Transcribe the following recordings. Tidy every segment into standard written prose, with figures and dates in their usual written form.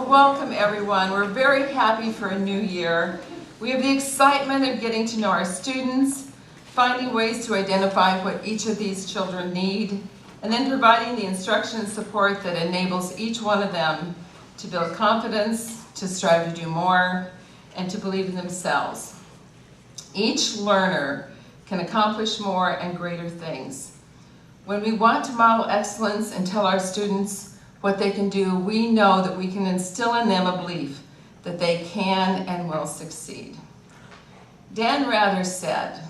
Well, welcome everyone. We're very happy for a new year. We have the excitement of getting to know our students, finding ways to identify what each of these children need, and then providing the instruction and support that enables each one of them to build confidence, to strive to do more, and to believe in themselves. Each learner can accomplish more and greater things. When we want to model excellence and tell our students what they can do, we know that we can instill in them a belief that they can and will succeed. Dan Rather said,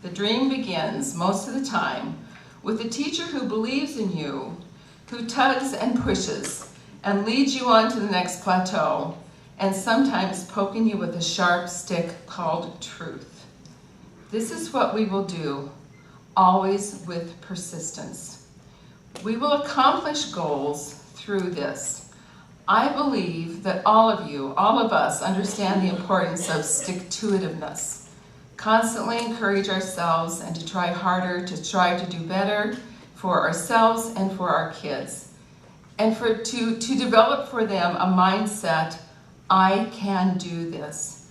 "The dream begins, most of the time, with a teacher who believes in you, who tugs and pushes and leads you on to the next plateau, and sometimes poking you with a sharp stick called truth. This is what we will do, always with persistence. We will accomplish goals through this. I believe that all of you, all of us, understand the importance of stick-to-itiveness. Constantly encourage ourselves and to try harder, to strive to do better for ourselves and for our kids. And to develop for them a mindset, I can do this.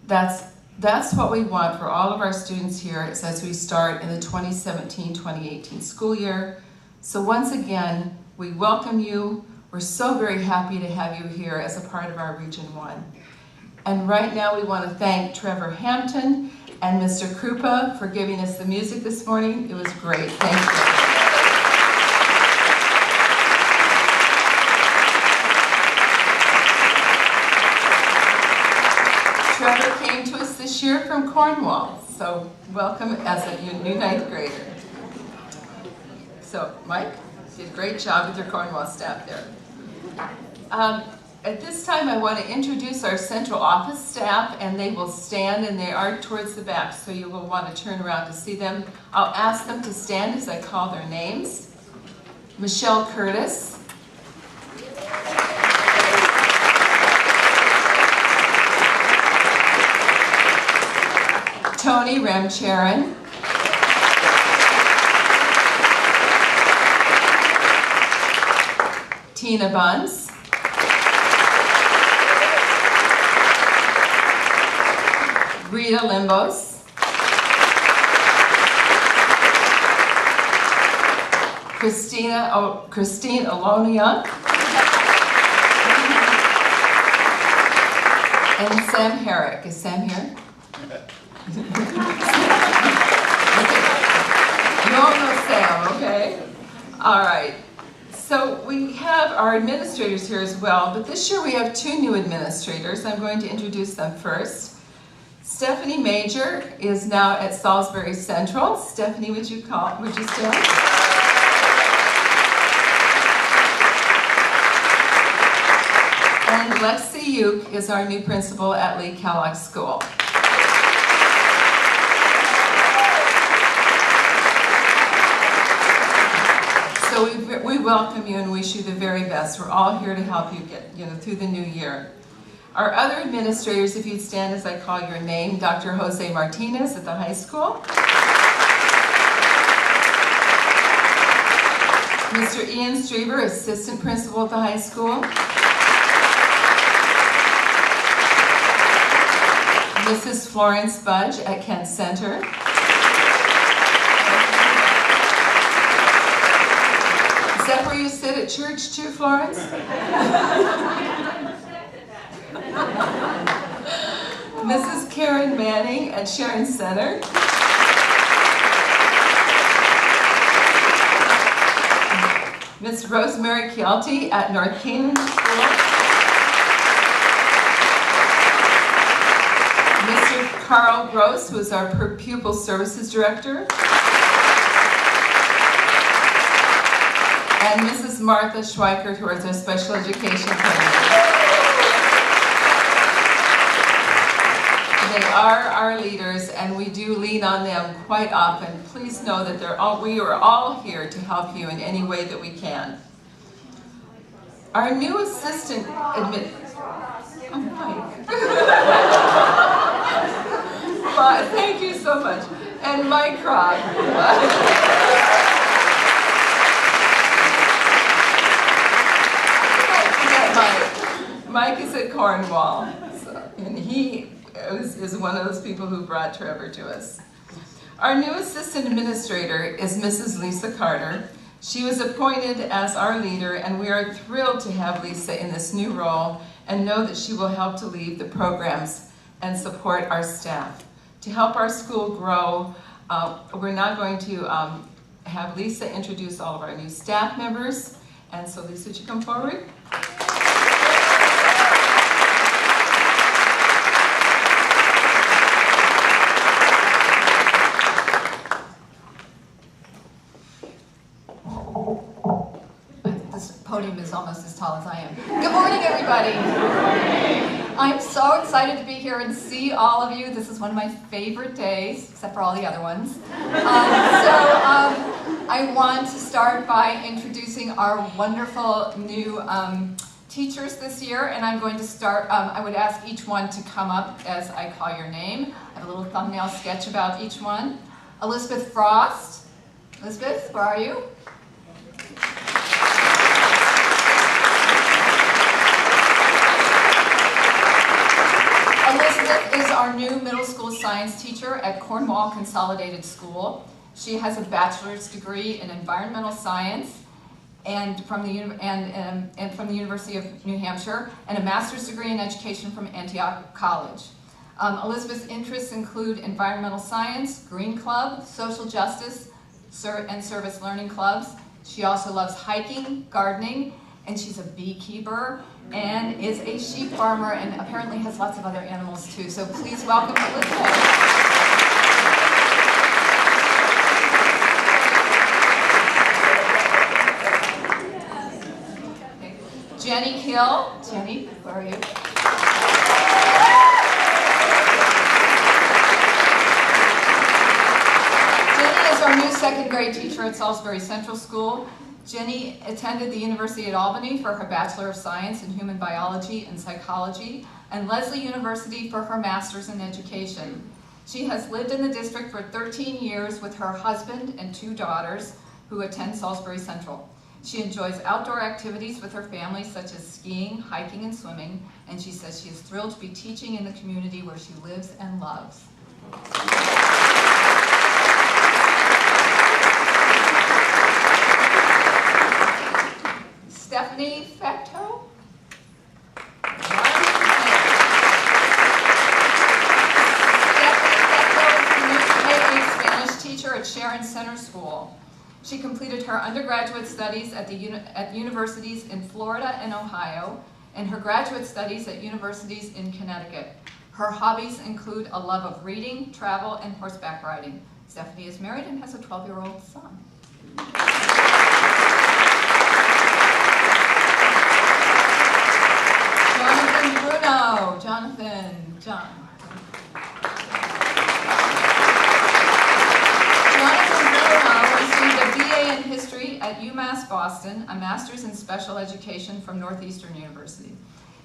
That's what we want for all of our students here as we start in the 2017-2018 school year. So once again, we welcome you. We're so very happy to have you here as a part of our Region 1. And right now we want to thank Trevor Hampton and Mr. Krupa for giving us the music this morning. It was great. Thank you. Trevor came to us this year from Cornwall, so welcome as a new ninth grader. So, Mike, you did a great job with your Cornwall staff there. At this time, I want to introduce our central office staff, and they will stand, and they are towards the back, so you will want to turn around to see them. I'll ask them to stand as I call their names. Michelle Curtis. Tony Ramcharan. Tina Bunce. Rita Limbos. Christine Alonia. And Sam Herrick. Is Sam here? You all know Sam, okay? All right. So we have our administrators here as well, but this year we have two new administrators. I'm going to introduce them first. Stephanie Major is now at Salisbury Central. Stephanie, would you stand? And Lexi Uke is our new principal at Lee Kellogg School. So we welcome you and wish you the very best. We're all here to help you get through the new year. Our other administrators, if you'd stand as I call your name, Dr. Jose Martinez at the high school. Mr. Ian Streever, assistant principal at the high school. Mrs. Florence Budge at Kent Center. Is that where you sit at church too, Florence? Mrs. Karen Manning at Sharon Center. Miss Rosemary Kielty at North Canaan School. Mr. Carl Gross, who is our Pupil Services Director. And Mrs. Martha Schweikert, who is our Special Education Coordinator. They are our leaders, and we do lean on them quite often. Please know that we are all here to help you in any way that we can. Our new assistant thank you so much. And Mike Kroc. Mike is at Cornwall, and he is one of those people who brought Trevor to us. Our new assistant administrator is Mrs. Lisa Carter. She was appointed as our leader, and we are thrilled to have Lisa in this new role and know that she will help to lead the programs and support our staff. To help our school grow, we're now going to have Lisa introduce all of our new staff members. And so Lisa, would you come forward? This podium is almost as tall as I am. Good morning, everybody. I'm so excited to be here and see all of you. This is one of my favorite days, except for all the other ones. I want to start by introducing our wonderful new teachers this year, and I'm going to start, I would ask each one to come up as I call your name. I have a little thumbnail sketch about each one. Elizabeth Frost. Elizabeth, where are you? Elizabeth is our new middle school science teacher at Cornwall Consolidated School. She has a bachelor's degree in environmental science and from the University of New Hampshire, and a master's degree in education from Antioch College. Elizabeth's interests include environmental science, Green Club, social justice, and service learning clubs. She also loves hiking, gardening, and she's a beekeeper and is a sheep farmer and apparently has lots of other animals too. So please welcome Elizabeth. Jenny Hill. Jenny, where are you? Jenny is our new second grade teacher at Salisbury Central School. Jenny attended the University at Albany for her Bachelor of Science in Human Biology and Psychology, and Lesley University for her Master's in Education. She has lived in the district for 13 years with her husband and 2 daughters who attend Salisbury Central. She enjoys outdoor activities with her family such as skiing, hiking, and swimming, and she says she is thrilled to be teaching in the community where she lives and loves. Stephanie Fecto. Spanish teacher at Sharon Center School. She completed her undergraduate studies at universities in Florida and Ohio, and her graduate studies at universities in Connecticut. Her hobbies include a love of reading, travel, and horseback riding. Stephanie is married and has a 12-year-old son. Jonathan Bruno. John Bruno received a BA in History at UMass Boston, a Master's in Special Education from Northeastern University.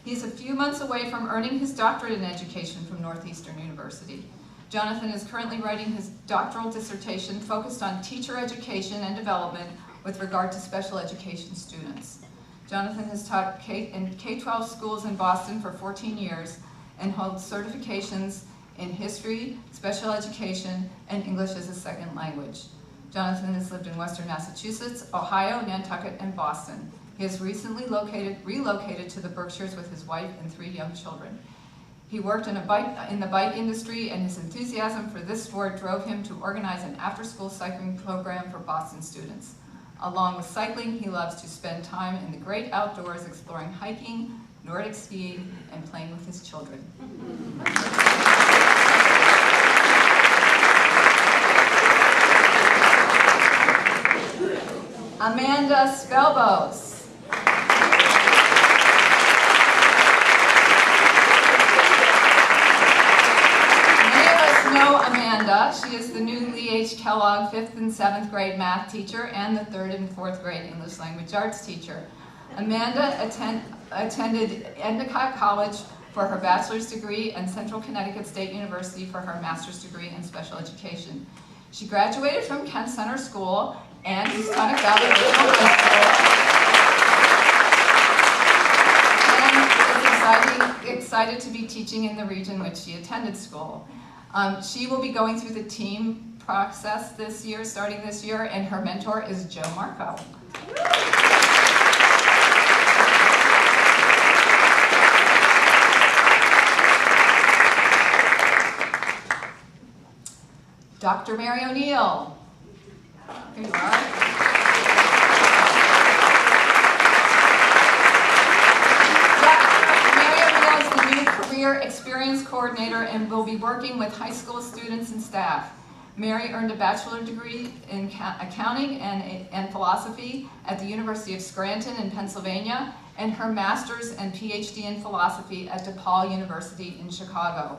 He is a few months away from earning his doctorate in education from Northeastern University. Jonathan is currently writing his doctoral dissertation focused on teacher education and development with regard to special education students. Jonathan has taught in K-12 schools in Boston for 14 years and holds certifications in history, special education, and English as a second language. Jonathan has lived in Western Massachusetts, Ohio, Nantucket, and Boston. He has recently relocated to the Berkshires with his wife and 3 young children. He worked in the bike industry, and his enthusiasm for this sport drove him to organize an after-school cycling program for Boston students. Along with cycling, he loves to spend time in the great outdoors exploring hiking, Nordic skiing, and playing with his children. Amanda Spelbos. Know Amanda. She is the new Lee H. Kellogg 5th and 7th grade math teacher and the 3rd and 4th grade English language arts teacher. Amanda attended Endicott College for her bachelor's degree and Central Connecticut State University for her master's degree in special education. She graduated from Kent Center School and Houstonic Valley Regional High School. And is excited to be teaching in the region which she attended school. She will be going through the team process this year, starting this year, and her mentor is Joe Marco. Dr. Mary O'Neill. Here you are. Dr. Mary O'Neill is the new Career Experience Coordinator and will be working with high school students and staff. Mary earned a bachelor's degree in accounting and philosophy at the University of Scranton in Pennsylvania, and her master's and PhD in philosophy at DePaul University in Chicago.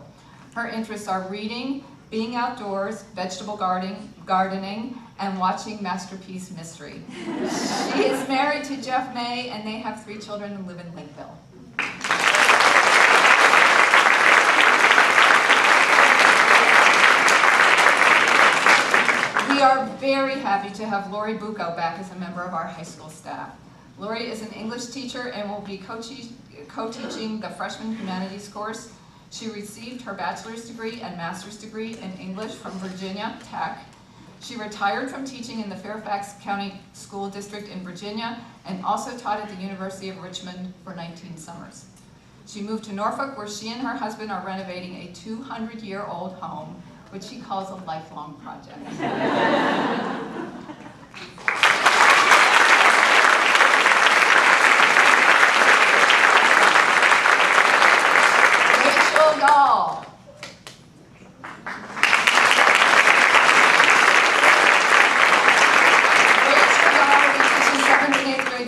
Her interests are reading, being outdoors, vegetable gardening, and watching Masterpiece Mystery. She is married to Jeff May, and they have 3 children and live in Lakeville. We are very happy to have Lori Bucco back as a member of our high school staff. Lori is an English teacher and will be co-teaching the freshman humanities course. She received her bachelor's degree and master's degree in English from Virginia Tech. She retired from teaching in the Fairfax County School District in Virginia and also taught at the University of Richmond for 19 summers. She moved to Norfolk, where she and her husband are renovating a 200-year-old home, which she calls a lifelong project. Rachel Gall.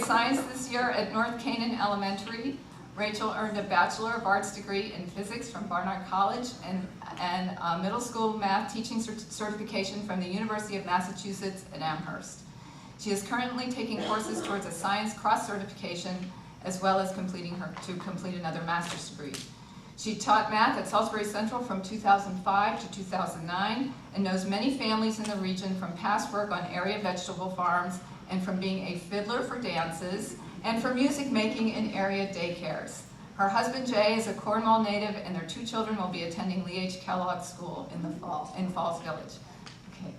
Science this year at North Canaan Elementary. Rachel earned a Bachelor of Arts degree in physics from Barnard College and a middle school math teaching certification from the University of Massachusetts at Amherst. She is currently taking courses towards a science cross-certification as well as complete another master's degree. She taught math at Salisbury Central from 2005 to 2009 and knows many families in the region from past work on area vegetable farms and from being a fiddler for dances, and for music making in area daycares. Her husband Jay is a Cornwall native, and their 2 children will be attending Lee H. Kellogg School in Falls Village. Okay.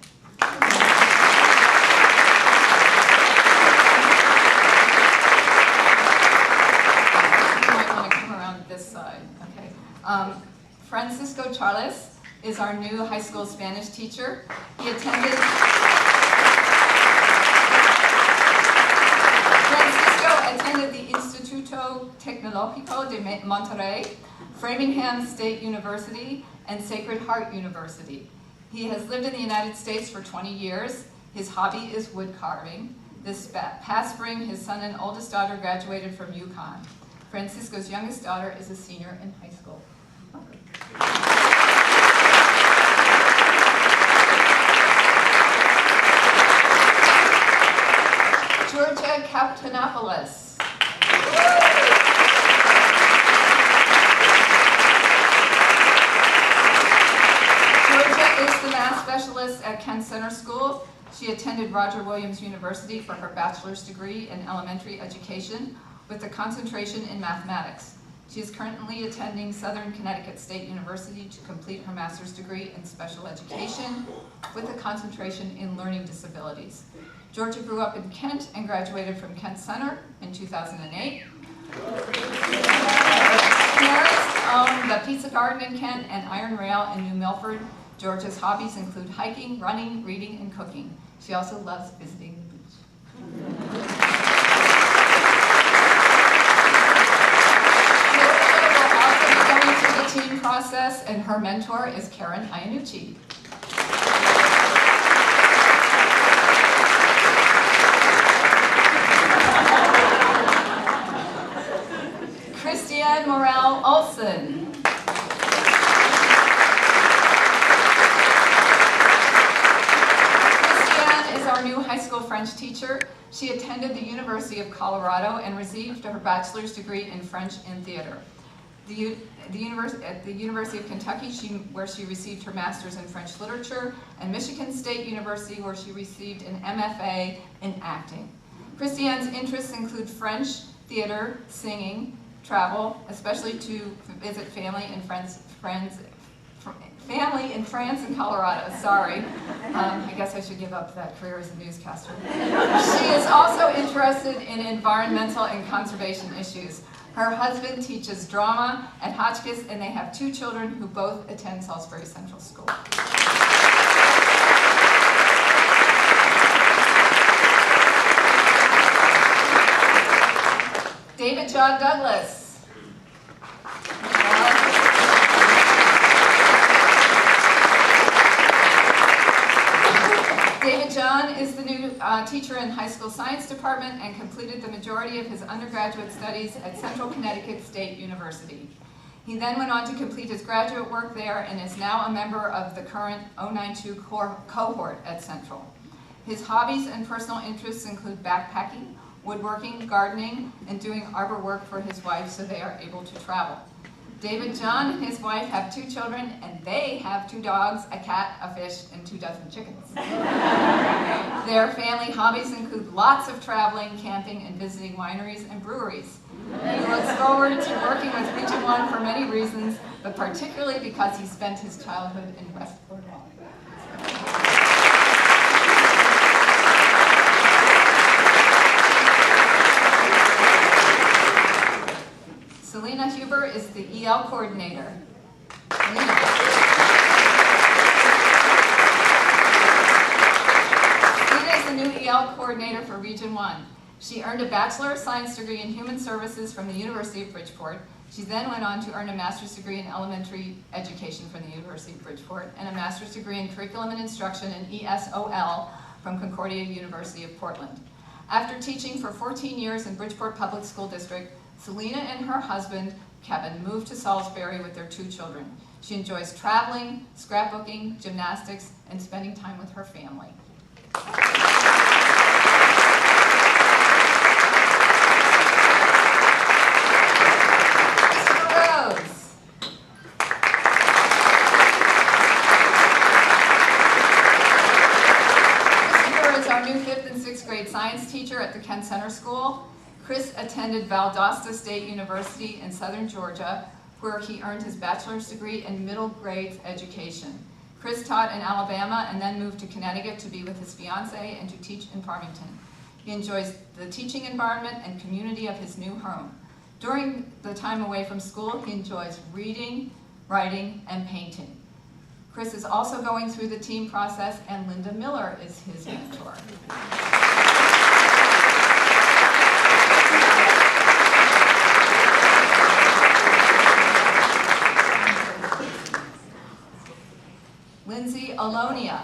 You might want to come around this side. Okay. Francisco Charles is our new high school Spanish teacher. He attended. Attended the Instituto Tecnológico de Monterrey, Framingham State University, and Sacred Heart University. He has lived in the United States for 20 years. His hobby is wood carving. This past spring, his son and oldest daughter graduated from UConn. Francisco's youngest daughter is a senior in high school. Georgia Kaptonopoulos. Georgia is the math specialist at Kent Center School. She attended Roger Williams University for her bachelor's degree in elementary education with a concentration in mathematics. She is currently attending Southern Connecticut State University to complete her master's degree in special education with a concentration in learning disabilities. Georgia grew up in Kent and graduated from Kent Center in 2008. Her parents own the Pizza Garden in Kent and Iron Rail in New Milford. Georgia's hobbies include hiking, running, reading, and cooking. She also loves visiting the beach. Georgia will also be going through the team process, and her mentor is Karen Iannucci. Christiane Morel Olson. Christiane is our new high school French teacher. She attended the University of Colorado and received her bachelor's degree in French and theater. At the University of Kentucky, where she received her master's in French literature, and Michigan State University, where she received an MFA in acting. Christiane's interests include French, theater, singing, travel, especially to visit family and family in France and Colorado. Sorry. I guess I should give up that career as a newscaster. She is also interested in environmental and conservation issues. Her husband teaches drama at Hotchkiss, and they have 2 children who both attend Salisbury Central School. David John Douglas. David John is the new teacher in high school science department and completed the majority of his undergraduate studies at Central Connecticut State University. He then went on to complete his graduate work there and is now a member of the current 092 cohort at Central. His hobbies and personal interests include backpacking, woodworking, gardening, and doing arbor work for his wife so they are able to travel. David John and his wife have 2 children, and they have 2 dogs, a cat, a fish, and 2 dozen chickens. Their family hobbies include lots of traveling, camping, and visiting wineries and breweries. He looks forward to working with Region 1 for many reasons, but particularly because he spent his childhood in West Cornwall. Selena Huber is the EL coordinator. Selena is the new EL coordinator for Region 1. She earned a Bachelor of Science degree in Human Services from the University of Bridgeport. She then went on to earn a master's degree in elementary education from the University of Bridgeport and a master's degree in curriculum and instruction in ESOL from Concordia University of Portland. After teaching for 14 years in Bridgeport Public School District, Selena and her husband, Kevin, moved to Salisbury with their 2 children. She enjoys traveling, scrapbooking, gymnastics, and spending time with her family. Mr. Rose. Mr. is our new 5th and 6th grade science teacher at the Kent Center School. Chris attended Valdosta State University in southern Georgia, where he earned his bachelor's degree in middle grade education. Chris taught in Alabama and then moved to Connecticut to be with his fiancée and to teach in Farmington. He enjoys the teaching environment and community of his new home. During the time away from school, he enjoys reading, writing, and painting. Chris is also going through the team process, and Linda Miller is his mentor. Lindsay Alonia.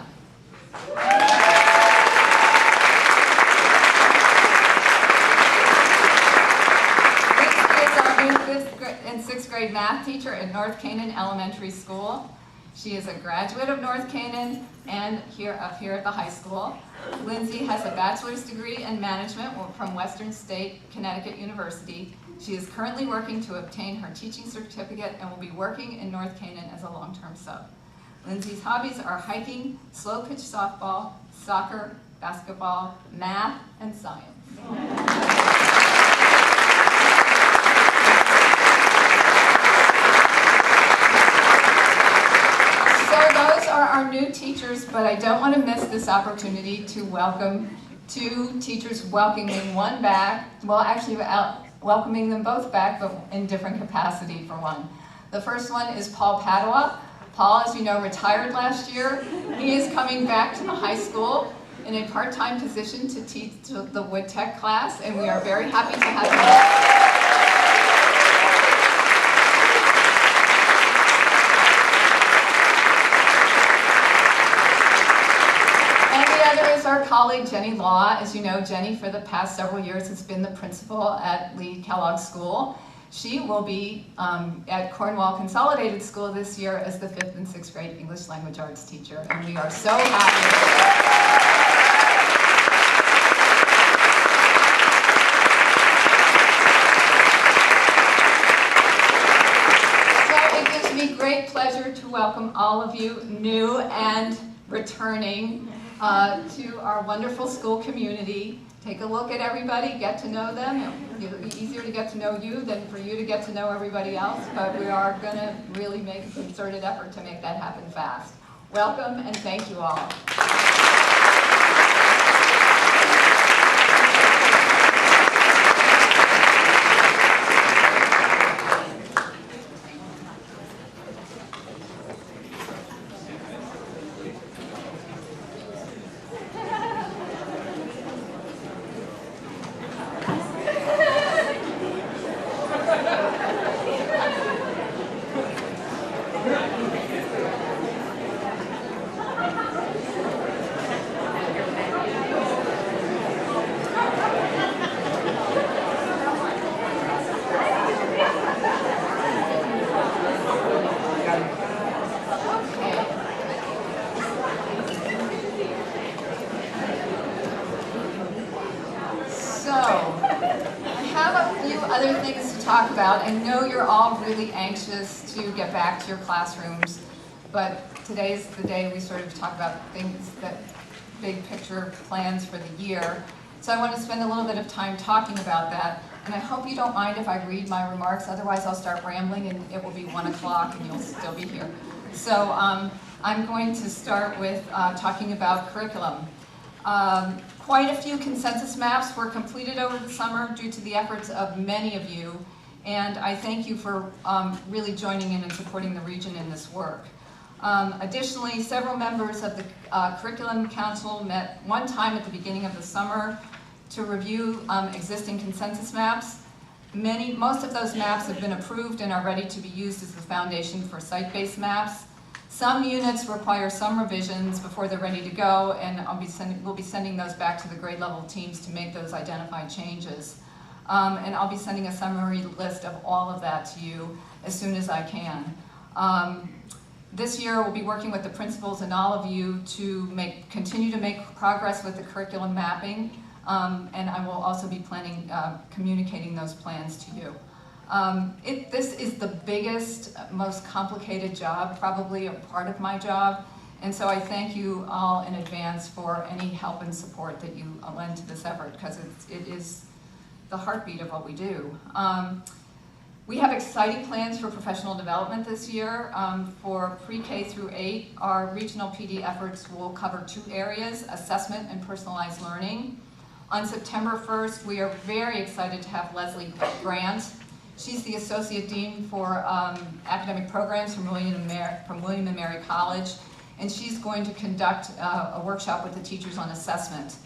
Lindsay is our new 5th and 6th grade math teacher at North Canaan Elementary School. She is a graduate of North Canaan and up here at the high school. Lindsay has a bachelor's degree in management from Western State Connecticut University. She is currently working to obtain her teaching certificate and will be working in North Canaan as a long-term sub. Lindsay's hobbies are hiking, slow-pitch softball, soccer, basketball, math, and science. So those are our new teachers, but I don't want to miss this opportunity to welcome 2 teachers, welcoming one back. Well, actually, welcoming them both back, but in different capacity for one. The first one is Paul Padua. Paul, as you know, retired last year. He is coming back to the high school in a part-time position to teach the wood tech class, and we are very happy to have him back. And the other is our colleague, Jenny Law. As you know, Jenny, for the past several years, has been the principal at Lee Kellogg School. She will be at Cornwall Consolidated School this year as the 5th and 6th grade English Language Arts teacher, and we are so happy. So it gives me great pleasure to welcome all of you, new and returning to our wonderful school community. Take a look at everybody, get to know them. It'll be easier to get to know you than for you to get to know everybody else, but we are going to really make a concerted effort to make that happen fast. Welcome and thank you all. Other things to talk about. I know you're all really anxious to get back to your classrooms, but today's the day we sort of talk about things that big picture plans for the year. So I want to spend a little bit of time talking about that, and I hope you don't mind if I read my remarks, otherwise I'll start rambling and it will be 1 o'clock and you'll still be here. So I'm going to start with talking about curriculum. Quite a few consensus maps were completed over the summer due to the efforts of many of you, and I thank you for really joining in and supporting the region in this work. Additionally, several members of the Curriculum Council met one time at the beginning of the summer to review existing consensus maps. Most of those maps have been approved and are ready to be used as the foundation for site-based maps. Some units require some revisions before they're ready to go, and we'll be sending those back to the grade level teams to make those identified changes. And I'll be sending a summary list of all of that to you as soon as I can. This year we'll be working with the principals and all of you to continue to make progress with the curriculum mapping, and I will also be communicating those plans to you. This is the biggest, most complicated job, probably a part of my job, and so I thank you all in advance for any help and support that you lend to this effort, because it is the heartbeat of what we do. We have exciting plans for professional development this year. For pre-K through 8, our regional PD efforts will cover 2 areas, assessment and personalized learning. On September 1st, we are very excited to have Leslie Grant. She's the Associate Dean for Academic Programs from William and Mary College, and she's going to conduct a workshop with the teachers on assessment.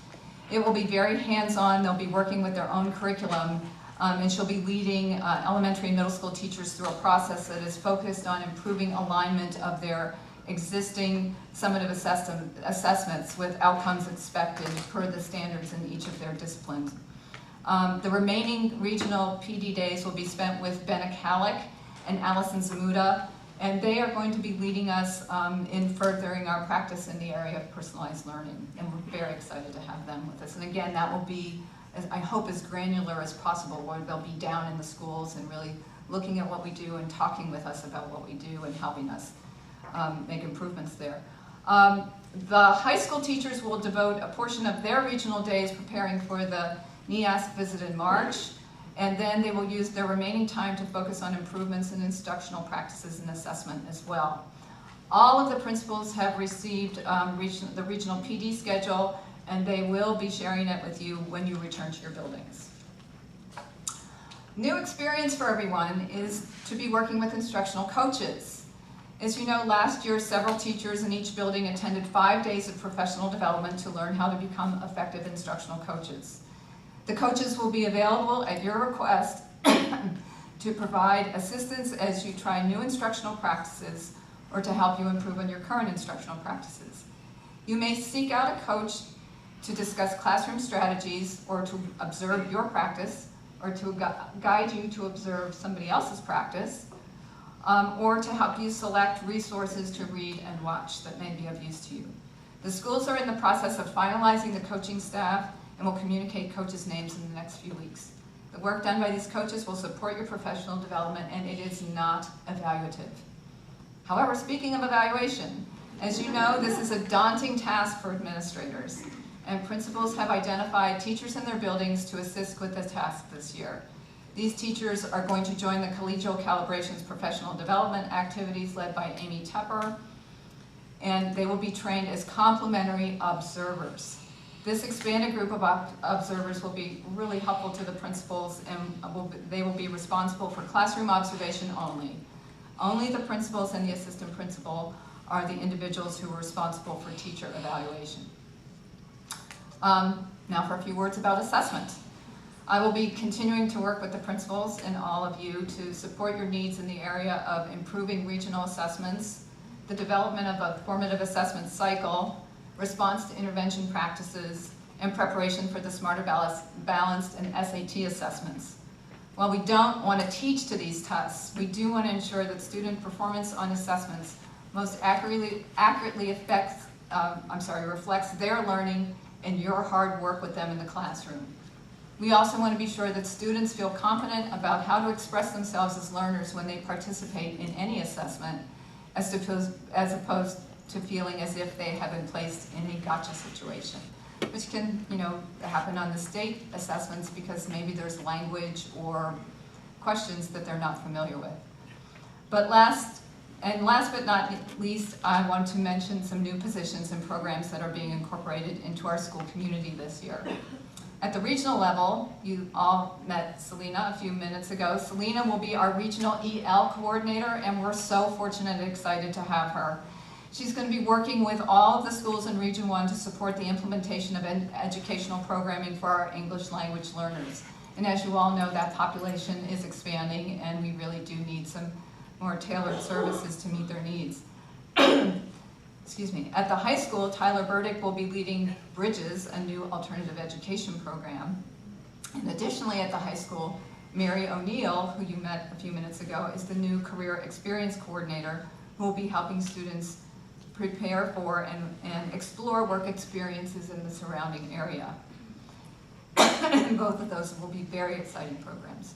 It will be very hands-on. They'll be working with their own curriculum, and she'll be leading elementary and middle school teachers through a process that is focused on improving alignment of their existing summative assessments with outcomes expected per the standards in each of their disciplines. The remaining regional PD days will be spent with Benna Kalik and Allison Zamuda, and they are going to be leading us in furthering our practice in the area of personalized learning, and we're very excited to have them with us. And again, that will be, I hope, as granular as possible, where they'll be down in the schools and really looking at what we do and talking with us about what we do and helping us make improvements there. The high school teachers will devote a portion of their regional days preparing for the NEASC visit in March, and then they will use their remaining time to focus on improvements in instructional practices and assessment as well. All of the principals have received the regional PD schedule, and they will be sharing it with you when you return to your buildings. New experience for everyone is to be working with instructional coaches. As you know, last year several teachers in each building attended 5 days of professional development to learn how to become effective instructional coaches. The coaches will be available at your request to provide assistance as you try new instructional practices or to help you improve on your current instructional practices. You may seek out a coach to discuss classroom strategies or to observe your practice or to guide you to observe somebody else's practice, or to help you select resources to read and watch that may be of use to you. The schools are in the process of finalizing the coaching staff and will communicate coaches' names in the next few weeks. The work done by these coaches will support your professional development, and it is not evaluative. However, speaking of evaluation, As you know, this is a daunting task for administrators, and principals have identified teachers in their buildings to assist with the task this year. These teachers are going to join the Collegial Calibrations Professional Development activities led by Amy Tepper, and they will be trained as complementary observers. This expanded group of observers will be really helpful to the principals, and they will be responsible for classroom observation only. Only the principals and the assistant principal are the individuals who are responsible for teacher evaluation. Now for a few words about assessment. I will be continuing to work with the principals and all of you to support your needs in the area of improving regional assessments, the development of a formative assessment cycle, response to intervention practices, and preparation for the Smarter Balanced and SAT assessments. While we don't want to teach to these tests, we do want to ensure that student performance on assessments most accurately reflects their learning and your hard work with them in the classroom. We also want to be sure that students feel confident about how to express themselves as learners when they participate in any assessment, as opposed to feeling as if they have been placed in a gotcha situation, which can, happen on the state assessments because maybe there's language or questions that they're not familiar with. But last but not least, I want to mention some new positions and programs that are being incorporated into our school community this year. At the regional level, you all met Selena a few minutes ago. Selena will be our regional EL coordinator, and we're so fortunate and excited to have her. She's going to be working with all of the schools in Region 1 to support the implementation of educational programming for our English language learners. And as you all know, that population is expanding, and we really do need some more tailored services to meet their needs. Excuse me. At the high school, Tyler Burdick will be leading Bridges, a new alternative education program. And additionally, at the high school, Mary O'Neill, who you met a few minutes ago, is the new career experience coordinator who will be helping students prepare for and explore work experiences in the surrounding area. And both of those will be very exciting programs.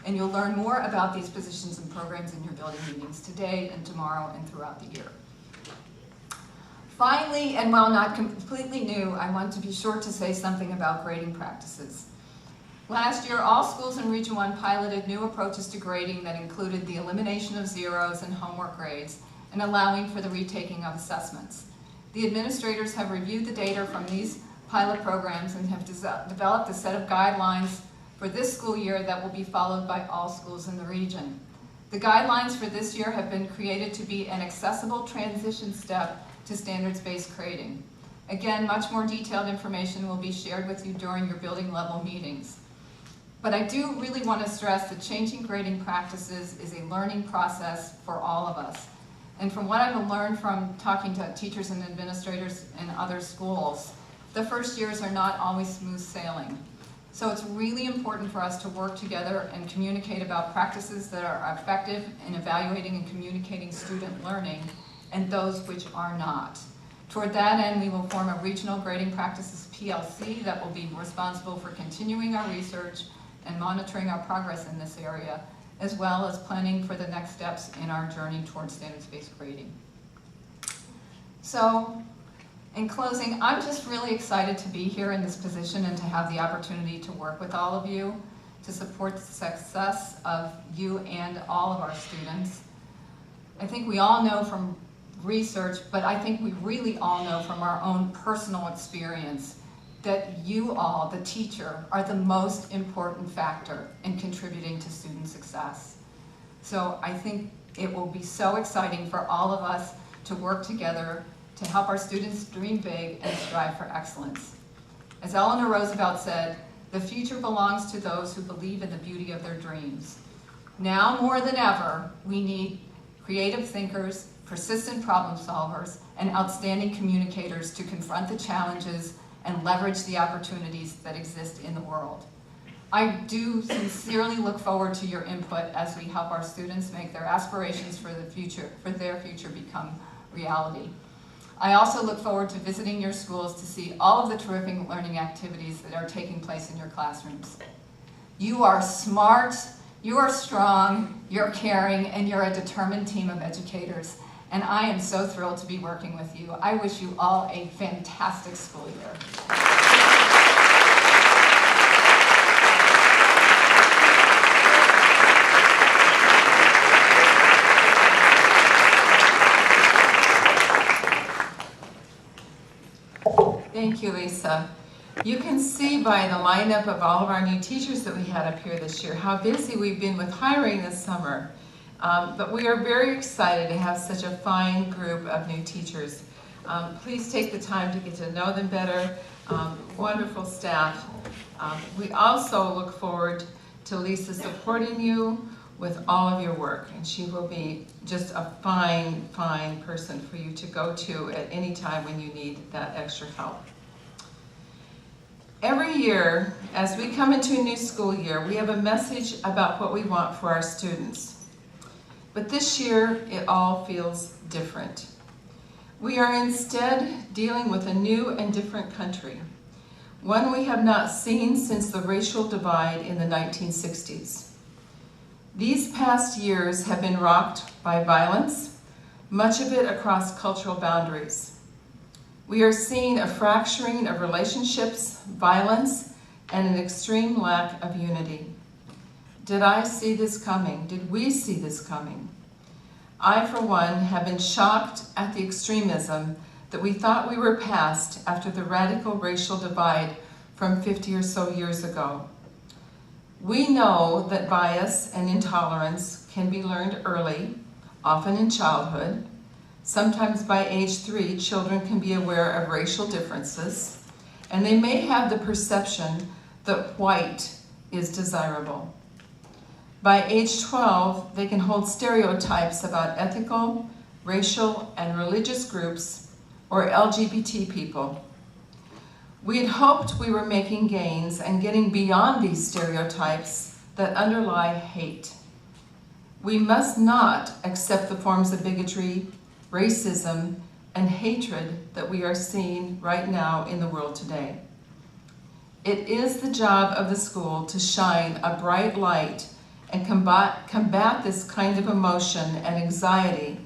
And you'll learn more about these positions and programs in your building meetings today and tomorrow and throughout the year. Finally, and while not completely new, I want to be sure to say something about grading practices. Last year, all schools in Region 1 piloted new approaches to grading that included the elimination of zeros and homework grades and allowing for the retaking of assessments. The administrators have reviewed the data from these pilot programs and have developed a set of guidelines for this school year that will be followed by all schools in the region. The guidelines for this year have been created to be an accessible transition step to standards-based grading. Again, much more detailed information will be shared with you during your building level meetings. But I do really want to stress that changing grading practices is a learning process for all of us. And from what I've learned from talking to teachers and administrators in other schools, the first years are not always smooth sailing. So it's really important for us to work together and communicate about practices that are effective in evaluating and communicating student learning and those which are not. Toward that end, we will form a regional grading practices PLC that will be responsible for continuing our research and monitoring our progress in this area, as well as planning for the next steps in our journey towards standards-based grading. So, in closing, I'm just really excited to be here in this position and to have the opportunity to work with all of you to support the success of you and all of our students. I think we all know from research, but I think we really all know from our own personal experience that you all, the teacher, are the most important factor in contributing to student success. So I think it will be so exciting for all of us to work together to help our students dream big and strive for excellence. As Eleanor Roosevelt said, the future belongs to those who believe in the beauty of their dreams. Now more than ever, we need creative thinkers, persistent problem solvers, and outstanding communicators to confront the challenges and leverage the opportunities that exist in the world. I do sincerely look forward to your input as we help our students make their aspirations for their future become reality. I also look forward to visiting your schools to see all of the terrific learning activities that are taking place in your classrooms. You are smart, you are strong, you're caring, and you're a determined team of educators. and I am so thrilled to be working with you. I wish you all a fantastic school year. Thank you, Lisa. You can see by the lineup of all of our new teachers that we had up here this year how busy we've been with hiring this summer. But we are very excited to have such a fine group of new teachers. Please take the time to get to know them better. Wonderful staff. We also look forward to Lisa supporting you with all of your work, and she will be just a fine, fine person for you to go to at any time when you need that extra help. Every year, as we come into a new school year, we have a message about what we want for our students. But this year, it all feels different. We are instead dealing with a new and different country, one we have not seen since the racial divide in the 1960s. These past years have been rocked by violence, much of it across cultural boundaries. We are seeing a fracturing of relationships, violence, and an extreme lack of unity. Did I see this coming? Did we see this coming? I, for one, have been shocked at the extremism that we thought we were past after the radical racial divide from 50 or so years ago. We know that bias and intolerance can be learned early, often in childhood. Sometimes by age 3, children can be aware of racial differences, and they may have the perception that white is desirable. By age 12, they can hold stereotypes about ethical, racial, and religious groups, or LGBT people. We had hoped we were making gains and getting beyond these stereotypes that underlie hate. We must not accept the forms of bigotry, racism, and hatred that we are seeing right now in the world today. It is the job of the school to shine a bright light and combat this kind of emotion and anxiety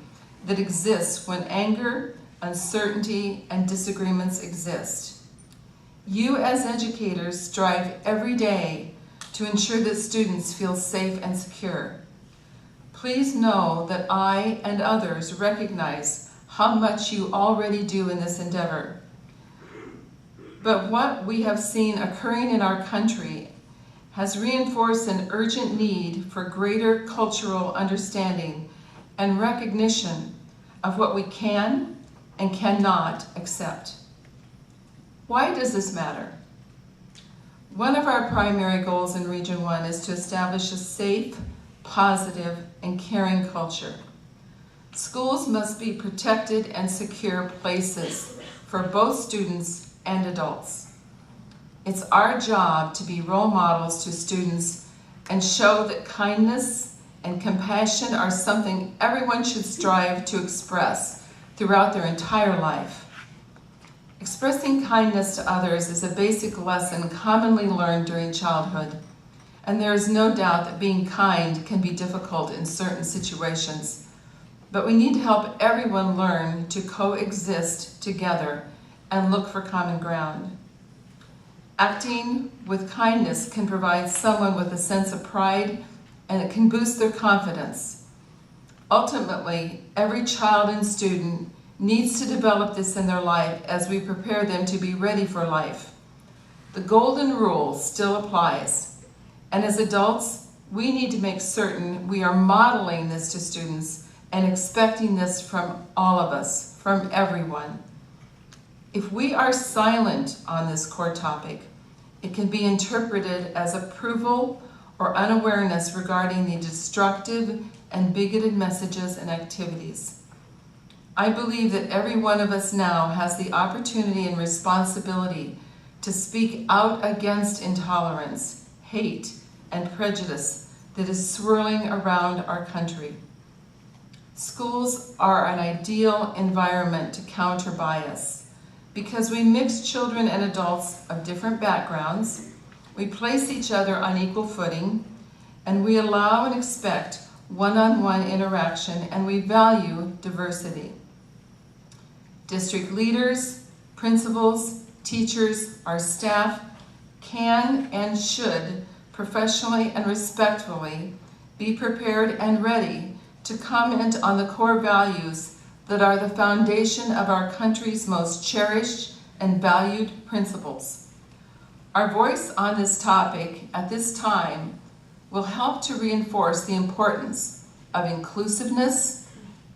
that exists when anger, uncertainty, and disagreements exist. You as educators strive every day to ensure that students feel safe and secure. Please know that I and others recognize how much you already do in this endeavor. But what we have seen occurring in our country has reinforced an urgent need for greater cultural understanding and recognition of what we can and cannot accept. Why does this matter? One of our primary goals in Region 1 is to establish a safe, positive, and caring culture. Schools must be protected and secure places for both students and adults. It's our job to be role models to students and show that kindness and compassion are something everyone should strive to express throughout their entire life. Expressing kindness to others is a basic lesson commonly learned during childhood, and there is no doubt that being kind can be difficult in certain situations, but we need to help everyone learn to coexist together and look for common ground. Acting with kindness can provide someone with a sense of pride, and it can boost their confidence. Ultimately, every child and student needs to develop this in their life as we prepare them to be ready for life. The golden rule still applies, and as adults, we need to make certain we are modeling this to students and expecting this from all of us, from everyone. If we are silent on this core topic, it can be interpreted as approval or unawareness regarding the destructive and bigoted messages and activities. I believe that every one of us now has the opportunity and responsibility to speak out against intolerance, hate, and prejudice that is swirling around our country. Schools are an ideal environment to counter bias because we mix children and adults of different backgrounds, we place each other on equal footing, and we allow and expect one-on-one interaction, and we value diversity. District leaders, principals, teachers, our staff can and should professionally and respectfully be prepared and ready to comment on the core values that are the foundation of our country's most cherished and valued principles. Our voice on this topic at this time will help to reinforce the importance of inclusiveness,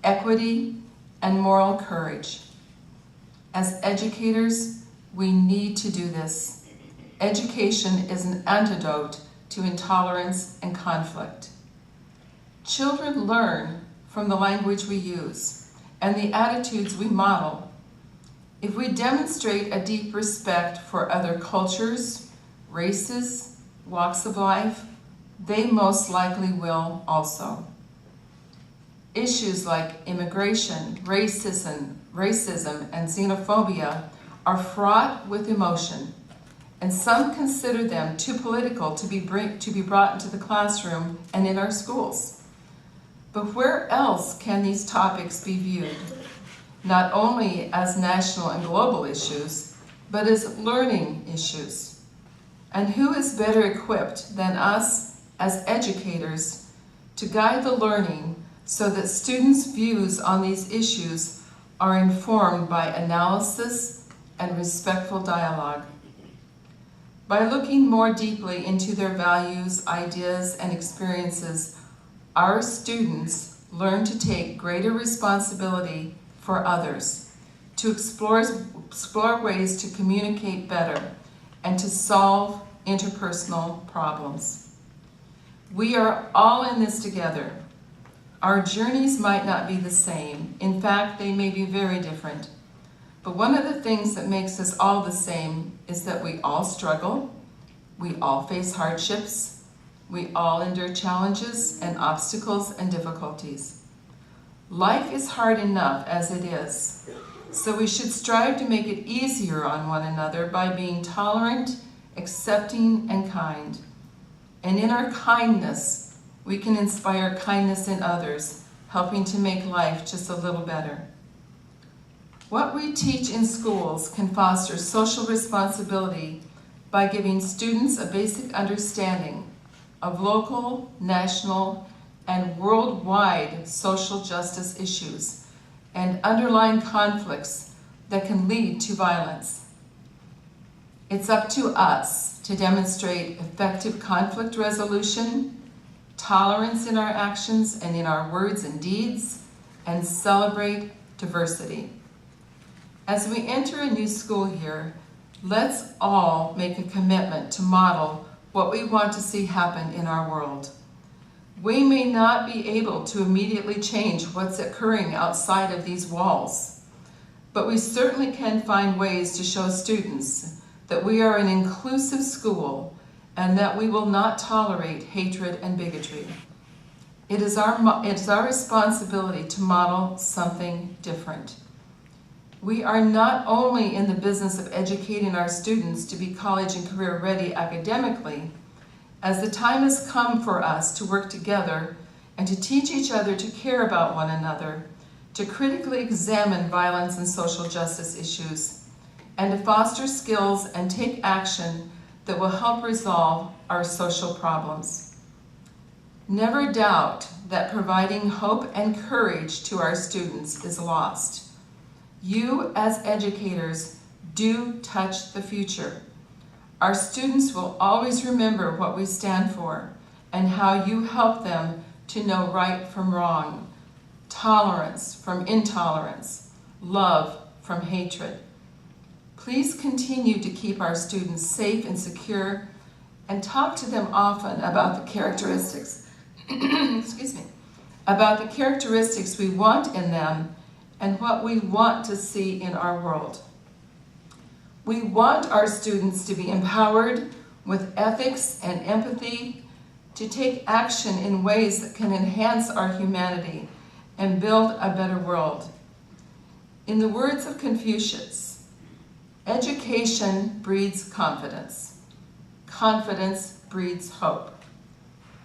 equity, and moral courage. As educators, we need to do this. Education is an antidote to intolerance and conflict. Children learn from the language we use and the attitudes we model. If we demonstrate a deep respect for other cultures, races, walks of life, they most likely will also. Issues like immigration, racism, and xenophobia are fraught with emotion, and some consider them too political to be brought into the classroom and in our schools. But where else can these topics be viewed? Not only as national and global issues, but as learning issues. And who is better equipped than us as educators to guide the learning so that students' views on these issues are informed by analysis and respectful dialogue. By looking more deeply into their values, ideas, and experiences, our students learn to take greater responsibility for others, to explore ways to communicate better, and to solve interpersonal problems. We are all in this together. Our journeys might not be the same. In fact, they may be very different. But one of the things that makes us all the same is that we all struggle, we all face hardships, we all endure challenges and obstacles and difficulties. Life is hard enough as it is, so we should strive to make it easier on one another by being tolerant, accepting, and kind. And in our kindness, we can inspire kindness in others, helping to make life just a little better. What we teach in schools can foster social responsibility by giving students a basic understanding of local, national, and worldwide social justice issues and underlying conflicts that can lead to violence. It's up to us to demonstrate effective conflict resolution, tolerance in our actions and in our words and deeds, and celebrate diversity. As we enter a new school year, let's all make a commitment to model what we want to see happen in our world. We may not be able to immediately change what's occurring outside of these walls, but we certainly can find ways to show students that we are an inclusive school and that we will not tolerate hatred and bigotry. It is our responsibility to model something different. We are not only in the business of educating our students to be college and career ready academically, as the time has come for us to work together and to teach each other to care about one another, to critically examine violence and social justice issues, and to foster skills and take action that will help resolve our social problems. Never doubt that providing hope and courage to our students is lost. You, as educators, do touch the future. Our students will always remember what we stand for and how you help them to know right from wrong, tolerance from intolerance, love from hatred. Please continue to keep our students safe and secure and talk to them often about the characteristics, about the characteristics we want in them and what we want to see in our world. We want our students to be empowered with ethics and empathy to take action in ways that can enhance our humanity and build a better world. In the words of Confucius, education breeds confidence. Confidence breeds hope.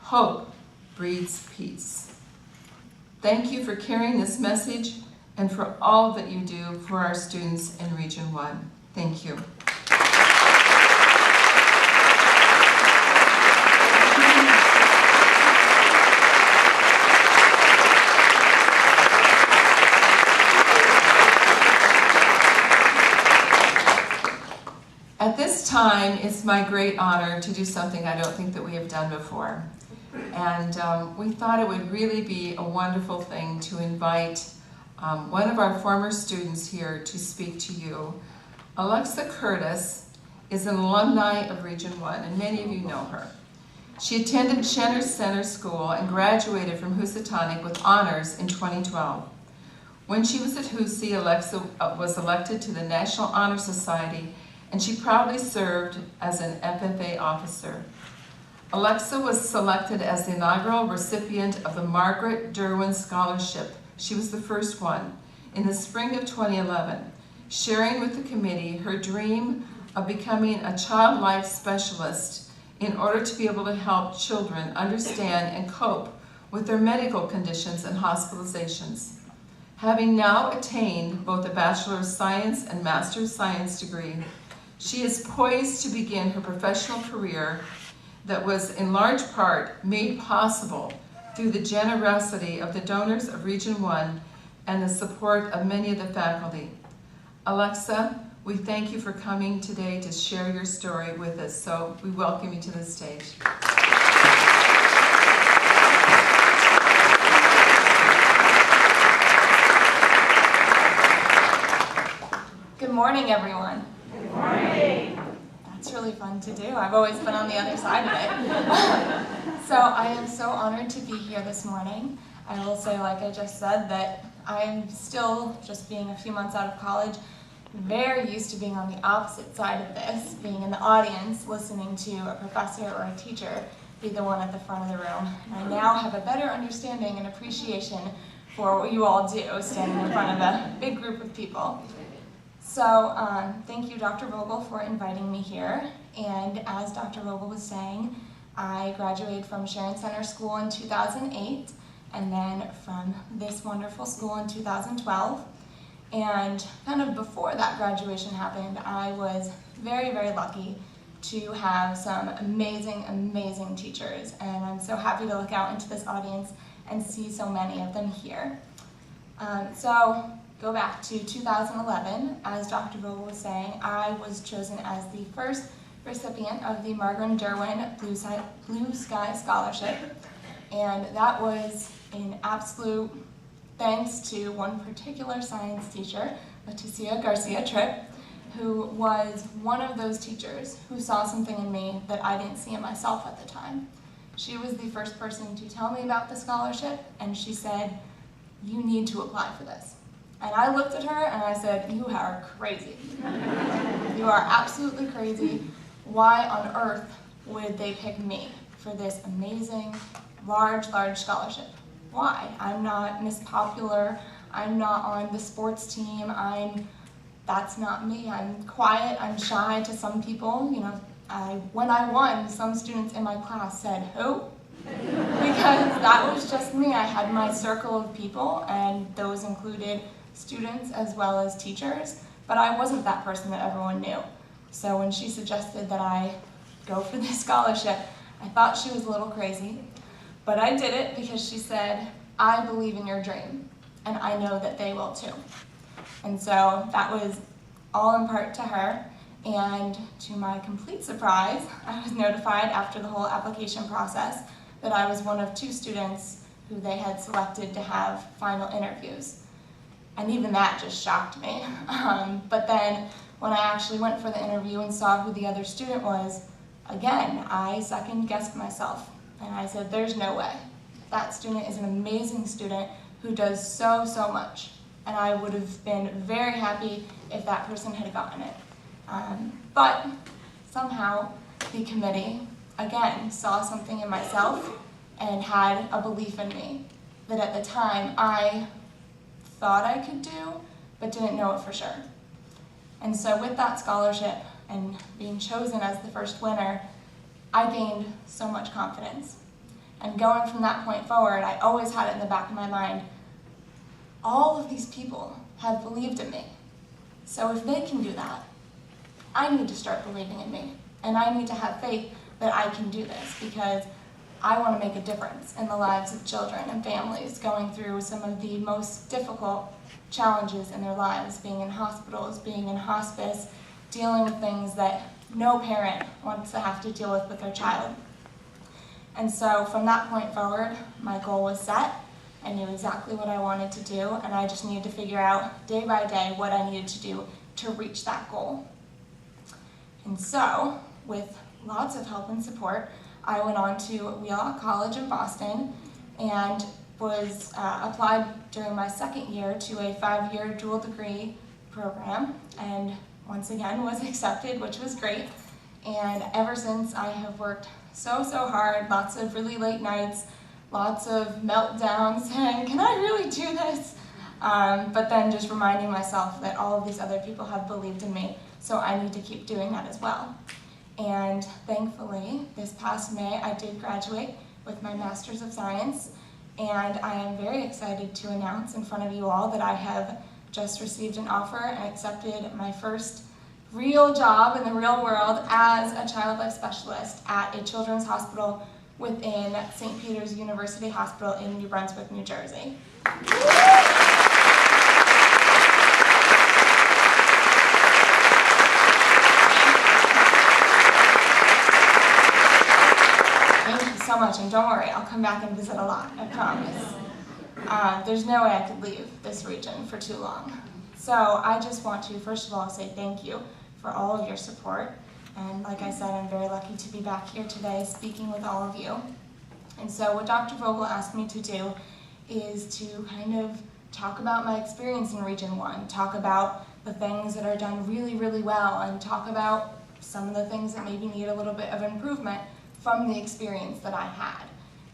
Hope breeds peace. Thank you for carrying this message and for all that you do for our students in Region 1. Thank you. At this time, it's my great honor to do something I don't think that we have done before. And we thought it would really be a wonderful thing to invite one of our former students here to speak to you. Alexa Curtis is an alumni of Region 1, and many of you know her. She attended Schenner Center School and graduated from Housatonic with honors in 2012. When she was at Hoosie, Alexa was elected to the National Honor Society, and she proudly served as an FFA officer. Alexa was selected as the inaugural recipient of the Margaret Derwin Scholarship. She was the first one in the spring of 2011, sharing with the committee her dream of becoming a child life specialist in order to be able to help children understand and cope with their medical conditions and hospitalizations. Having now attained both a Bachelor of Science and Master of Science degree, she is poised to begin her professional career that was in large part made possible through the generosity of the donors of Region 1 and the support of many of the faculty. Alexa, we thank you for coming today to share your story with us, so we welcome you to the stage. Good morning, everyone. Good morning. That's really fun to do. I've always been on the other side of it. So I am so honored to be here this morning. I will say, like I just said, that I am still, just being a few months out of college, very used to being on the opposite side of this, being in the audience, listening to a professor or a teacher be the one at the front of the room. And I now have a better understanding and appreciation for what you all do, standing in front of a big group of people. So thank you, Dr. Vogel, for inviting me here. And as Dr. Vogel was saying, I graduated from Sharon Center School in 2008, and then from this wonderful school in 2012. And kind of before that graduation happened, I was very, very lucky to have some amazing, amazing teachers. And I'm so happy to look out into this audience and see so many of them here. So go back to 2011, as Dr. Vogel was saying, I was chosen as the first recipient of the Margaret Derwin Blue Sky Scholarship. And that was an absolute thanks to one particular science teacher, Leticia Garcia Tripp, who was one of those teachers who saw something in me that I didn't see in myself at the time. She was the first person to tell me about the scholarship, and she said, "You need to apply for this." And I looked at her and I said, "You are crazy. You are absolutely crazy. Why on earth would they pick me for this amazing, large scholarship? Why? I'm not Miss Popular. I'm not on the sports team. That's not me. I'm quiet. I'm shy to some people. You know, when I won, some students in my class said, 'Who?' Because that was just me. I had my circle of people, and those included students as well as teachers, but I wasn't that person that everyone knew. So when she suggested that I go for this scholarship, I thought she was a little crazy, but I did it because she said, "I believe in your dream, and I know that they will too." And so that was all in part to her, and to my complete surprise, I was notified after the whole application process that I was one of 2 students who they had selected to have final interviews. And even that just shocked me. But then when I actually went for the interview and saw who the other student was, again, I second-guessed myself. And I said, "There's no way. That student is an amazing student who does so, so much." And I would have been very happy if that person had gotten it. But somehow the committee, again, saw something in myself and had a belief in me that at the time I thought I could do, but didn't know it for sure. And so with that scholarship and being chosen as the first winner, I gained so much confidence. And going from that point forward, I always had it in the back of my mind, all of these people have believed in me. So if they can do that, I need to start believing in me. And I need to have faith that I can do this, because I want to make a difference in the lives of children and families going through some of the most difficult challenges in their lives, being in hospitals, being in hospice, dealing with things that no parent wants to have to deal with their child. And so from that point forward, my goal was set. I knew exactly what I wanted to do, and I just needed to figure out day by day what I needed to do to reach that goal. And so, with lots of help and support, I went on to Wheelock College in Boston and was applied during my second year to a 5-year dual degree program, and once again was accepted, which was great. And ever since, I have worked so hard, lots of really late nights, lots of meltdowns saying, can I really do this? But then just reminding myself that all of these other people have believed in me, so I need to keep doing that as well. And thankfully, this past May, I did graduate with my Master's of Science, and I am very excited to announce in front of you all that I have just received an offer and accepted my first real job in the real world as a child life specialist at a children's hospital within St. Peter's University Hospital in New Brunswick, New Jersey. Thank you so much, and don't worry, I'll come back and visit a lot, I promise. There's no way I could leave this region for too long. So I just want to, first of all, say thank you for all of your support. And like I said, I'm very lucky to be back here today speaking with all of you. And so what Dr. Vogel asked me to do is to kind of talk about my experience in Region 1, talk about the things that are done really well, and talk about some of the things that maybe need a little bit of improvement from the experience that I had.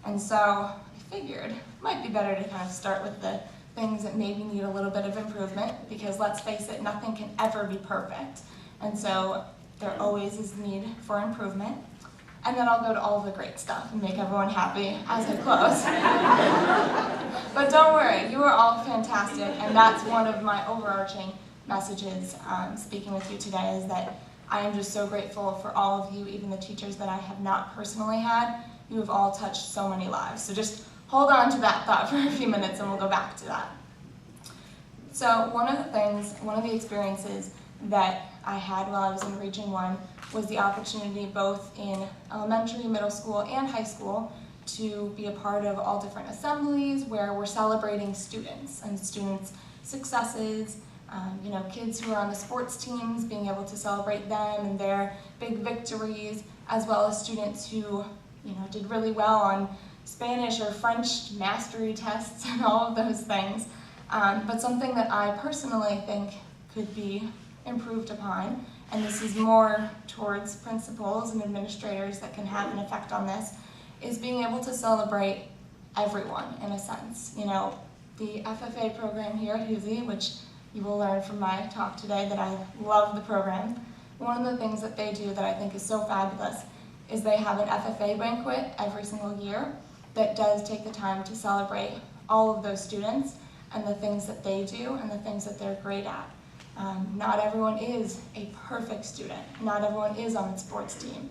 And so I figured it might be better to kind of start with the things that maybe need a little bit of improvement, because let's face it, nothing can ever be perfect. And so there always is need for improvement. And then I'll go to all the great stuff and make everyone happy as I close. But don't worry, you are all fantastic, and that's one of my overarching messages speaking with you today, is that I am just so grateful for all of you, even the teachers that I have not personally had. You have all touched so many lives. So just hold on to that thought for a few minutes and we'll go back to that. So one of the experiences that I had while I was in Region 1 was the opportunity both in elementary, middle school, and high school to be a part of all different assemblies where we're celebrating students and students' successes, kids who are on the sports teams, being able to celebrate them and their big victories, as well as students who did really well on Spanish or French mastery tests and all of those things. But something that I personally think could be improved upon, and this is more towards principals and administrators that can have an effect on this, is being able to celebrate everyone in a sense. The FFA program here at Hughesy, which you will learn from my talk today that I love the program. One of the things that they do that I think is so fabulous is they have an FFA banquet every single year that does take the time to celebrate all of those students and the things that they do and the things that they're great at. Not everyone is a perfect student. Not everyone is on the sports team.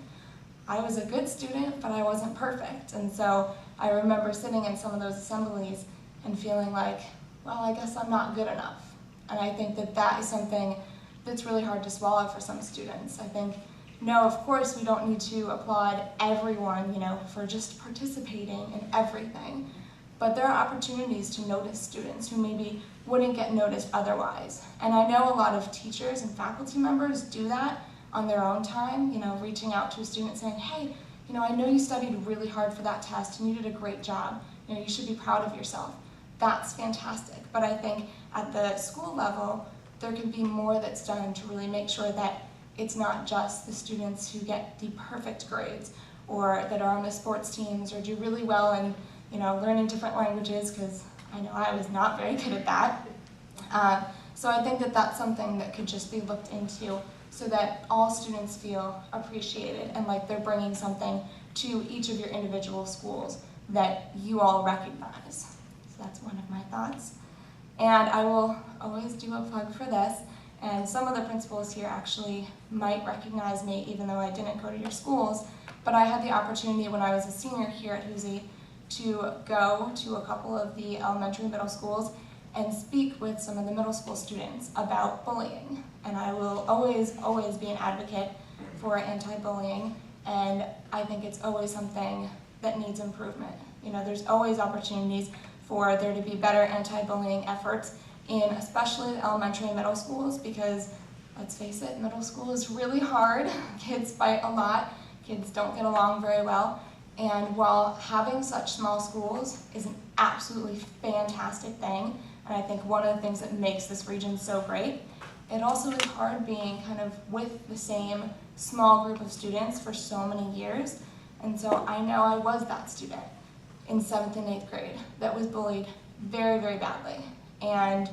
I was a good student, but I wasn't perfect. And so I remember sitting in some of those assemblies and feeling like, well, I guess I'm not good enough. And I think that that is something that's really hard to swallow for some students. I think, no, of course we don't need to applaud everyone, for just participating in everything. But there are opportunities to notice students who maybe wouldn't get noticed otherwise. And I know a lot of teachers and faculty members do that on their own time, reaching out to a student saying, hey, I know you studied really hard for that test and you did a great job. You should be proud of yourself. That's fantastic. But I think at the school level, there could be more that's done to really make sure that it's not just the students who get the perfect grades or that are on the sports teams or do really well in learning different languages, because I know I was not very good at that. So I think that that's something that could just be looked into so that all students feel appreciated and like they're bringing something to each of your individual schools that you all recognize. So that's one of my thoughts. And I will always do a plug for this, and some of the principals here actually might recognize me even though I didn't go to your schools, but I had the opportunity when I was a senior here at Hoosey to go to a couple of the elementary and middle schools and speak with some of the middle school students about bullying. And I will always be an advocate for anti-bullying, and I think it's always something that needs improvement. You know, there's always opportunities for there to be better anti-bullying efforts in especially the elementary and middle schools, because let's face it, middle school is really hard. Kids fight a lot, kids don't get along very well, and while having such small schools is an absolutely fantastic thing, and I think one of the things that makes this region so great, it also is hard being kind of with the same small group of students for so many years. And so I know I was that student in 7th and 8th grade that was bullied very, very badly. And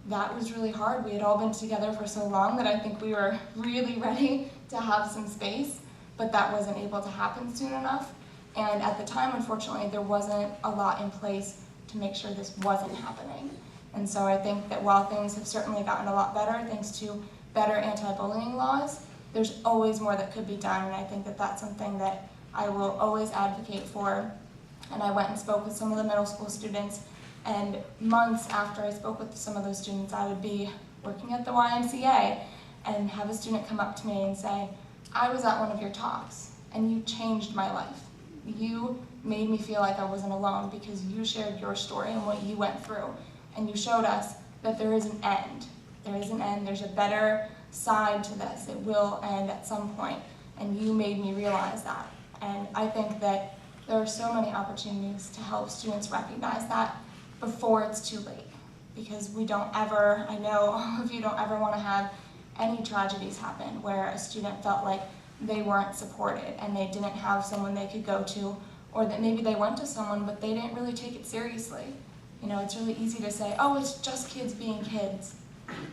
that was really hard. We had all been together for so long that I think we were really ready to have some space, but that wasn't able to happen soon enough. And at the time, unfortunately, there wasn't a lot in place to make sure this wasn't happening. And so I think that while things have certainly gotten a lot better thanks to better anti-bullying laws, there's always more that could be done, and I think that that's something that I will always advocate for. And I went and spoke with some of the middle school students, and months after I spoke with some of those students, I would be working at the YMCA and have a student come up to me and say, I was at one of your talks, and you changed my life. You made me feel like I wasn't alone because you shared your story and what you went through. And you showed us that there is an end. There is an end. There's a better side to this. It will end at some point. And you made me realize that. And I think that there are so many opportunities to help students recognize that before it's too late. Because we don't ever, I know all of you don't ever want to have any tragedies happen where a student felt like they weren't supported and they didn't have someone they could go to, or that maybe they went to someone but they didn't really take it seriously. You know, it's really easy to say, oh, it's just kids being kids.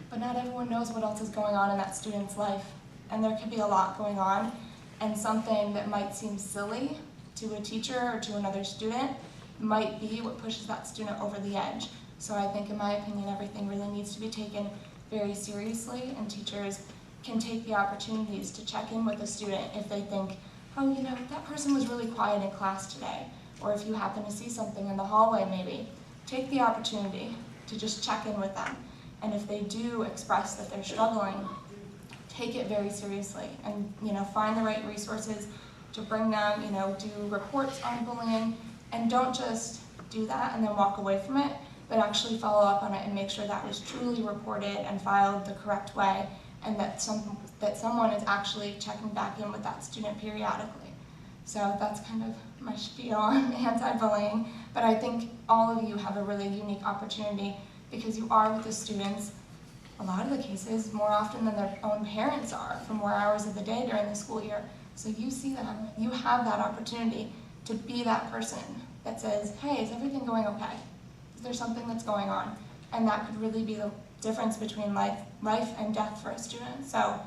But not everyone knows what else is going on in that student's life. And there could be a lot going on. And something that might seem silly to a teacher or to another student might be what pushes that student over the edge. So I think, in my opinion, everything really needs to be taken very seriously, and teachers can take the opportunities to check in with a student if they think, oh, you know, that person was really quiet in class today. Or if you happen to see something in the hallway maybe, take the opportunity to just check in with them. And if they do express that they're struggling, take it very seriously and, you know, find the right resources to bring them, you know, do reports on bullying, and don't just do that and then walk away from it, but actually follow up on it and make sure that was truly reported and filed the correct way, and that someone is actually checking back in with that student periodically. So that's kind of my spiel on anti-bullying, but I think all of you have a really unique opportunity because you are with the students, a lot of the cases, more often than their own parents are for more hours of the day during the school year. So you see them, you have that opportunity to be that person that says, hey, is everything going okay? Is there something that's going on? And that could really be the difference between life and death for a student. So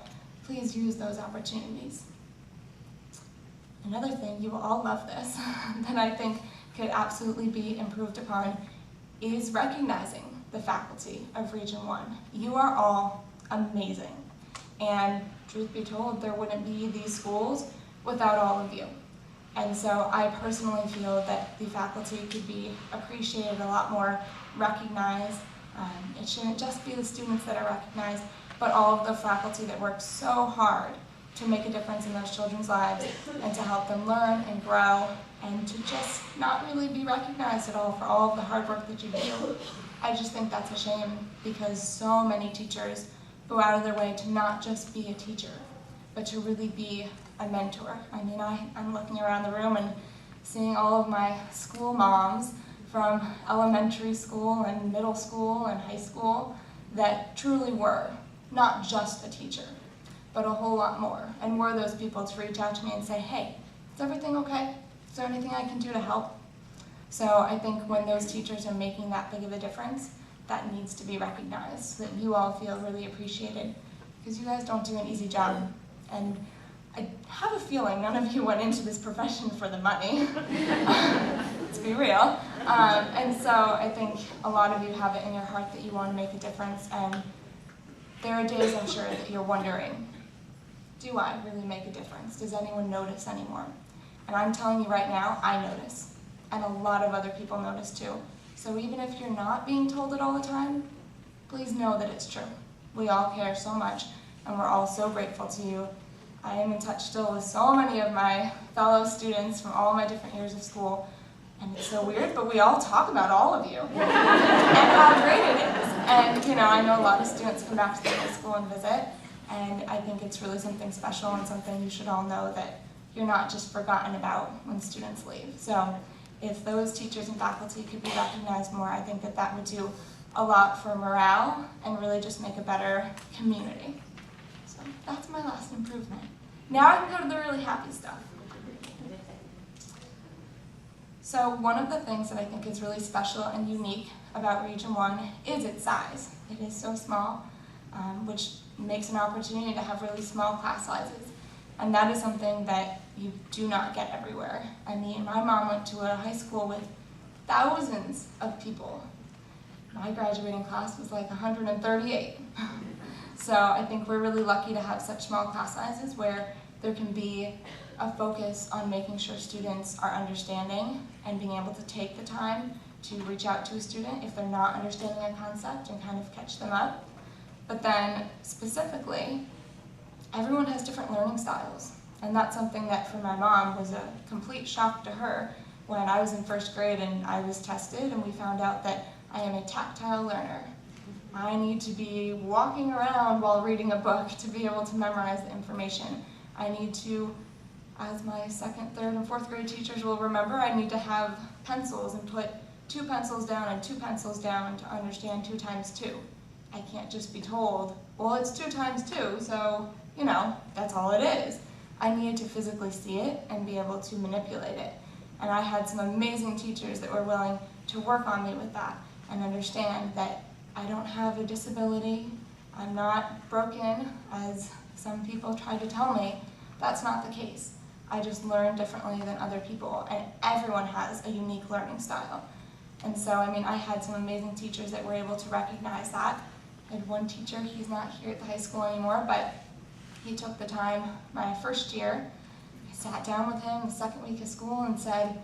please use those opportunities. Another thing, you will all love this, that I think could absolutely be improved upon is recognizing the faculty of Region 1. You are all amazing. And truth be told, there wouldn't be these schools without all of you. And so I personally feel that the faculty could be appreciated a lot more, recognized. It shouldn't just be the students that are recognized, but all of the faculty that work so hard to make a difference in those children's lives and to help them learn and grow and to just not really be recognized at all for all of the hard work that you do. I just think that's a shame because so many teachers go out of their way to not just be a teacher, but to really be a mentor. I mean, I'm looking around the room and seeing all of my school moms from elementary school and middle school and high school that truly were not just a teacher, but a whole lot more, and were those people to reach out to me and say, hey, is everything okay? Is there anything I can do to help? So I think when those teachers are making that big of a difference, that needs to be recognized so that you all feel really appreciated, because you guys don't do an easy job. And I have a feeling none of you went into this profession for the money. let's be real. And so I think a lot of you have it in your heart that you want to make a difference, and there are days I'm sure that you're wondering, do I really make a difference? Does anyone notice anymore? And I'm telling you right now, I notice. And a lot of other people notice too. So even if you're not being told it all the time, please know that it's true. We all care so much, and we're all so grateful to you. I am in touch still with so many of my fellow students from all my different years of school, and it's so weird, but we all talk about all of you and how great it is. And I know a lot of students come back to the high school and visit, and I think it's really something special and something you should all know, that you're not just forgotten about when students leave. So if those teachers and faculty could be recognized more, I think that that would do a lot for morale and really just make a better community. So that's my last improvement. Now I can go to the really happy stuff. So one of the things that I think is really special and unique about Region 1 is its size. It is so small, which makes an opportunity to have really small class sizes. And that is something that you do not get everywhere. I mean, my mom went to a high school with thousands of people. My graduating class was like 138. So I think we're really lucky to have such small class sizes where there can be a focus on making sure students are understanding and being able to take the time to reach out to a student if they're not understanding a concept and kind of catch them up. But then specifically, everyone has different learning styles. And that's something that for my mom was a complete shock to her when I was in first grade and I was tested and we found out that I am a tactile learner. I need to be walking around while reading a book to be able to memorize the information. I need to, as my second, third, and fourth grade teachers will remember, I need to have pencils and put 2 pencils down and 2 pencils down to understand 2 times 2. I can't just be told, well, it's 2 times 2, so, that's all it is. I needed to physically see it and be able to manipulate it. And I had some amazing teachers that were willing to work on me with that and understand that I don't have a disability, I'm not broken, as some people try to tell me. That's not the case. I just learn differently than other people, and everyone has a unique learning style. And so, I had some amazing teachers that were able to recognize that. I had one teacher, he's not here at the high school anymore, but he took the time my first year. I sat down with him the second week of school and said,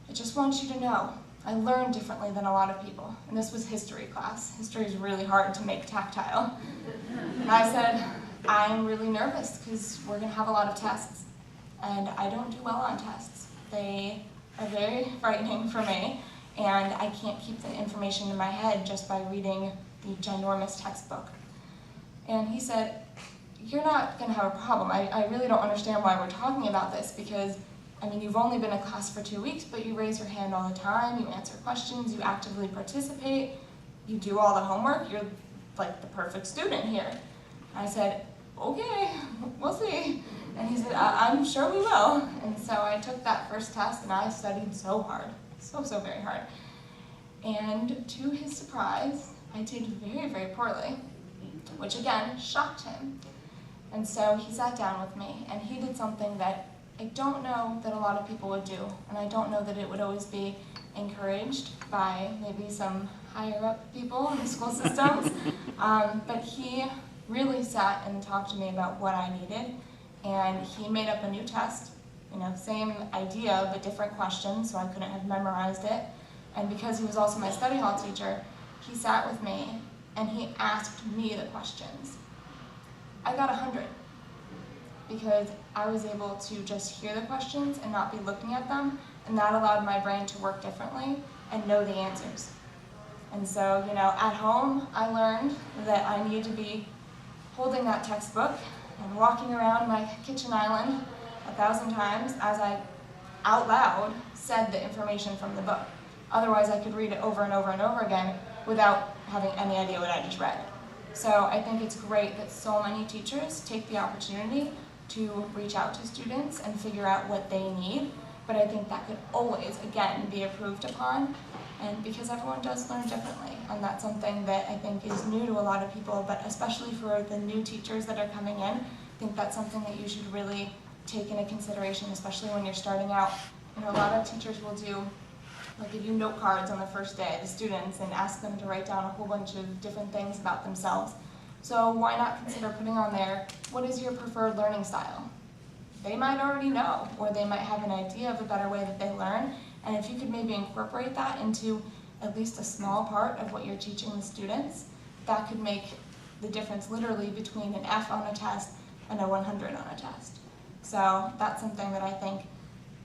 I just want you to know, I learn differently than a lot of people. And this was history class. History is really hard to make tactile. And I said, I'm really nervous because we're going to have a lot of tests. And I don't do well on tests. They are very frightening for me. And I can't keep the information in my head just by reading the ginormous textbook. And he said, you're not going to have a problem. I really don't understand why we're talking about this because, you've only been in class for 2 weeks, but you raise your hand all the time, you answer questions, you actively participate, you do all the homework, you're like the perfect student here. I said, okay, we'll see. And he said, I'm sure we will. And so I took that first test and I studied so hard, so very hard. And to his surprise, I did very, very poorly, which again, shocked him. And so he sat down with me and he did something that I don't know that a lot of people would do, and I don't know that it would always be encouraged by maybe some higher up people in the school systems, but he really sat and talked to me about what I needed, and he made up a new test, same idea but different questions, so I couldn't have memorized it, and because he was also my study hall teacher, he sat with me and he asked me the questions. I got 100. Because I was able to just hear the questions and not be looking at them, and that allowed my brain to work differently and know the answers. And so, at home, I learned that I needed to be holding that textbook and walking around my kitchen island 1,000 times as I, out loud, said the information from the book. Otherwise, I could read it over and over and over again without having any idea what I just read. So I think it's great that so many teachers take the opportunity to reach out to students and figure out what they need, but I think that could always, again, be improved upon, and because everyone does learn differently, and that's something that I think is new to a lot of people, but especially for the new teachers that are coming in, I think that's something that you should really take into consideration, especially when you're starting out. A lot of teachers will do I'll give you note cards on the first day, the students, and ask them to write down a whole bunch of different things about themselves. So why not consider putting on there, what is your preferred learning style? They might already know, or they might have an idea of a better way that they learn, and if you could maybe incorporate that into at least a small part of what you're teaching the students, that could make the difference literally between an F on a test and a 100 on a test. So that's something that I think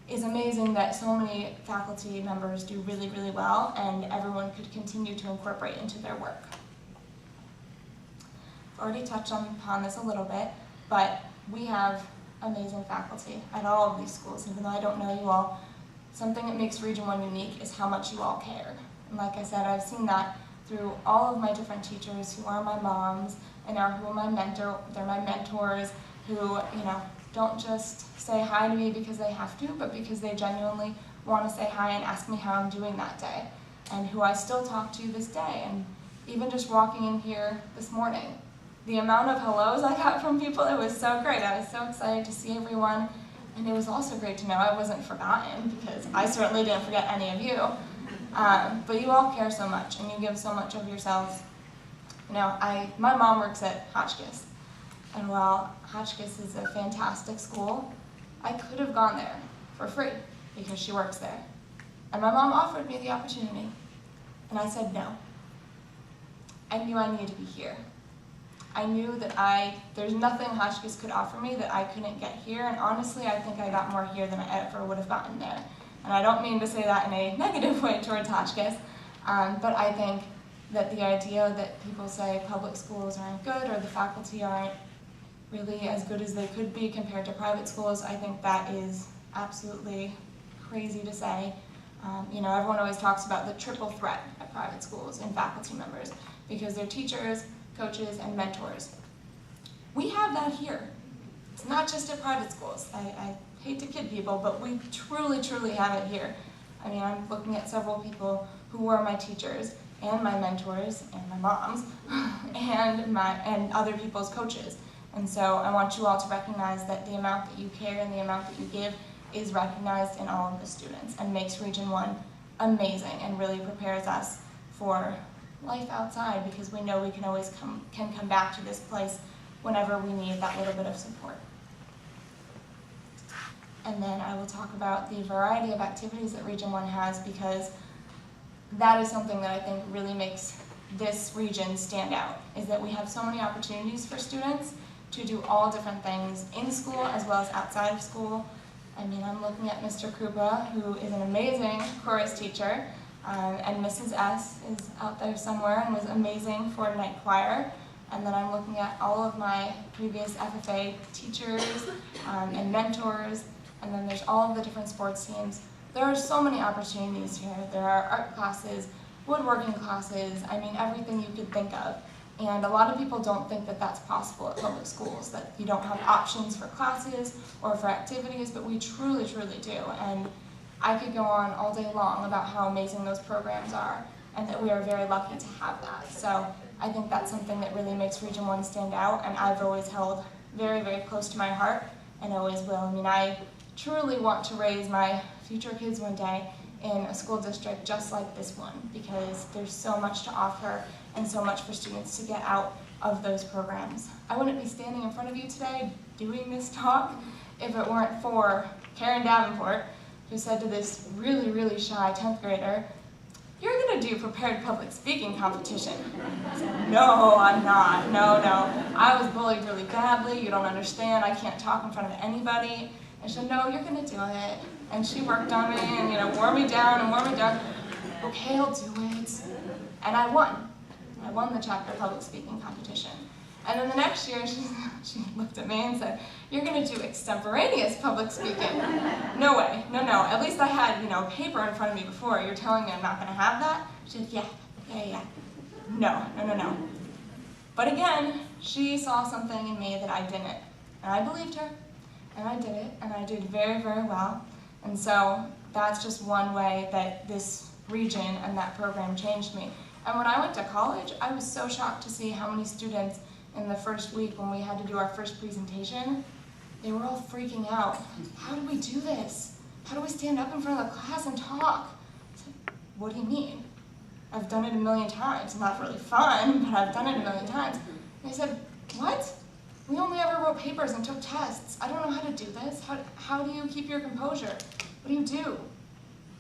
is amazing that so many faculty members do really, really well, and everyone could continue to incorporate into their work. I've already touched upon this a little bit, but we have amazing faculty at all of these schools, even though I don't know you all. Something that makes Region 1 unique is how much you all care. And like I said, I've seen that through all of my different teachers who are my moms and who are my they're my mentors, who, don't just say hi to me because they have to, but because they genuinely want to say hi and ask me how I'm doing that day, and who I still talk to this day. And even just walking in here this morning, the amount of hellos I got from people, it was so great. I was so excited to see everyone, and it was also great to know I wasn't forgotten, because I certainly didn't forget any of you. But you all care so much, and you give so much of yourselves. My mom works at Hotchkiss, and while Hotchkiss is a fantastic school, I could have gone there for free because she works there. And my mom offered me the opportunity, and I said no. I knew I needed to be here. I knew that there's nothing Hotchkiss could offer me that I couldn't get here, and honestly, I think I got more here than I ever would have gotten there. And I don't mean to say that in a negative way towards Hotchkiss, but I think that the idea that people say public schools aren't good or the faculty aren't really as good as they could be compared to private schools, I think that is absolutely crazy to say. Everyone always talks about the triple threat at private schools and faculty members, because they're teachers, coaches, and mentors. We have that here. It's not just at private schools. I hate to kid people, but we truly, truly have it here. I'm looking at several people who were my teachers and my mentors and my moms and other people's coaches. And so I want you all to recognize that the amount that you care and the amount that you give is recognized in all of the students, and makes Region 1 amazing and really prepares us for life outside, because we know we can always come back to this place whenever we need that little bit of support. And then I will talk about the variety of activities that Region 1 has, because that is something that I think really makes this region stand out, is that we have so many opportunities for students to do all different things in school as well as outside of school. I'm looking at Mr. Krupa, who is an amazing chorus teacher, and Mrs. S is out there somewhere and was amazing for night choir. And then I'm looking at all of my previous FFA teachers and mentors, and then there's all of the different sports teams. There are so many opportunities here. There are art classes, woodworking classes, everything you could think of. And a lot of people don't think that that's possible at public schools, that you don't have options for classes or for activities, but we truly, truly do. And I could go on all day long about how amazing those programs are, and that we are very lucky to have that. So I think that's something that really makes Region 1 stand out, and I've always held very, very close to my heart, and always will. I truly want to raise my future kids one day in a school district just like this one, because there's so much to offer and so much for students to get out of those programs. I wouldn't be standing in front of you today doing this talk if it weren't for Karen Davenport, who said to this really, really shy 10th grader, "You're going to do prepared public speaking competition." I said, "No, I'm not. No. I was bullied really badly. You don't understand. I can't talk in front of anybody." And she said, "No, you're going to do it." And she worked on me and, wore me down. Okay, I'll do it. And I won. I won the chapter public speaking competition. And then the next year, she looked at me and said, "You're going to do extemporaneous public speaking." No way. No. At least I had, paper in front of me before. You're telling me I'm not going to have that? She said, yeah. No. But again, she saw something in me that I didn't. And I believed her. And I did it. And I did very, very well. And so that's just one way that this region and that program changed me. And when I went to college, I was so shocked to see how many students in the first week when we had to do our first presentation, they were all freaking out. "How do we do this? How do we stand up in front of the class and talk?" I said, what do you mean? I've done it a million times. Not really fun, but I've done it a million times. And I said, what? We only ever wrote papers and took tests. I don't know how to do this. How do you keep your composure? What do you do?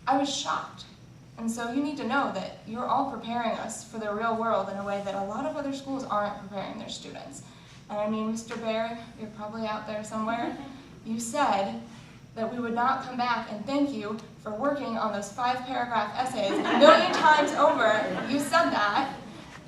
I was shocked. And so you need to know that you're all preparing us for the real world in a way that a lot of other schools aren't preparing their students. And I mean, Mr. Bear, you're probably out there somewhere. You said that we would not come back and thank you for working on those 5-paragraph essays a million times over. You said that.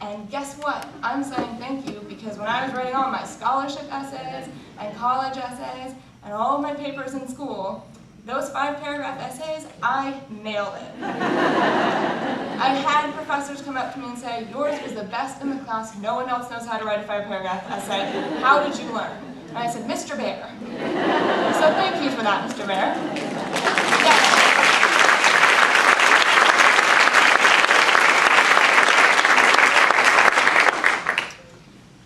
And guess what? I'm saying thank you because when I was writing all my scholarship essays and college essays and all of my papers in school, those 5-paragraph essays, I nailed it. I had professors come up to me and say, yours is the best in the class. No one else knows how to write a 5-paragraph essay. How did you learn? And I said, Mr. Bear. So thank you for that, Mr. Bear. Yeah.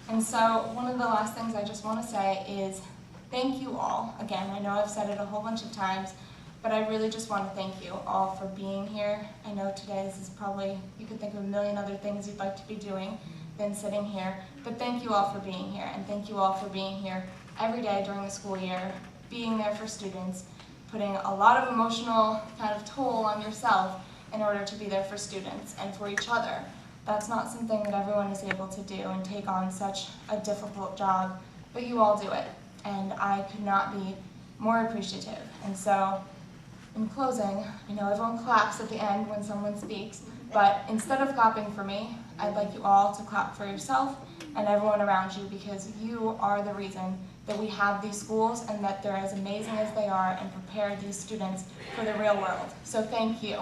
And so one of the last things I just want to say is thank you all. Again, I know I've said it a whole bunch of times, but I really just want to thank you all for being here. I know today this is probably, you could think of a million other things you'd like to be doing than sitting here, but thank you all for being here, and thank you all for being here every day during the school year, being there for students, putting a lot of emotional kind of toll on yourself in order to be there for students and for each other. That's not something that everyone is able to do and take on such a difficult job, but you all do it, and I could not be more appreciative. And so, in closing, I know everyone claps at the end when someone speaks, but instead of clapping for me, I'd like you all to clap for yourself and everyone around you because you are the reason that we have these schools and that they're as amazing as they are and prepare these students for the real world. So thank you.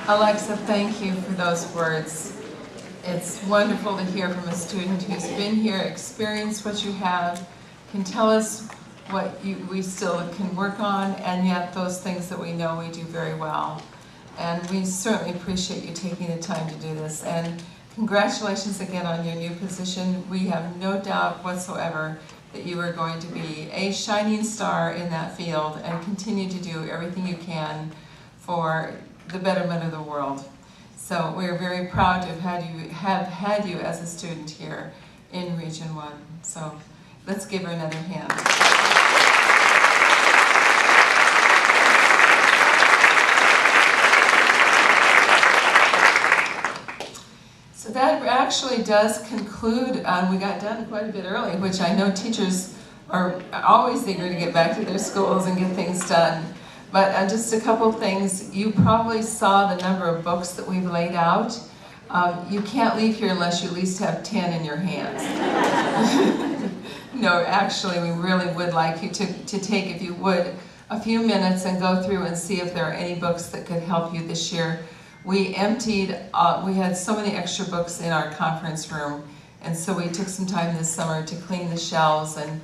Alexa, thank you for those words. It's wonderful to hear from a student who's been here, experienced what you have, can tell us what we still can work on, and yet those things that we know we do very well. And we certainly appreciate you taking the time to do this. And congratulations again on your new position. We have no doubt whatsoever that you are going to be a shining star in that field and continue to do everything you can for the betterment of the world. So we're very proud to have had you as a student here in Region 1. So let's give her another hand. So that actually does conclude, we got done quite a bit early, which I know teachers are always eager to get back to their schools and get things done. But just a couple things. You probably saw the number of books that we've laid out. You can't leave here unless you at least have 10 in your hands. No, actually, we really would like you to take, if you would, a few minutes and go through and see if there are any books that could help you this year. We emptied, we had so many extra books in our conference room, and so we took some time this summer to clean the shelves, and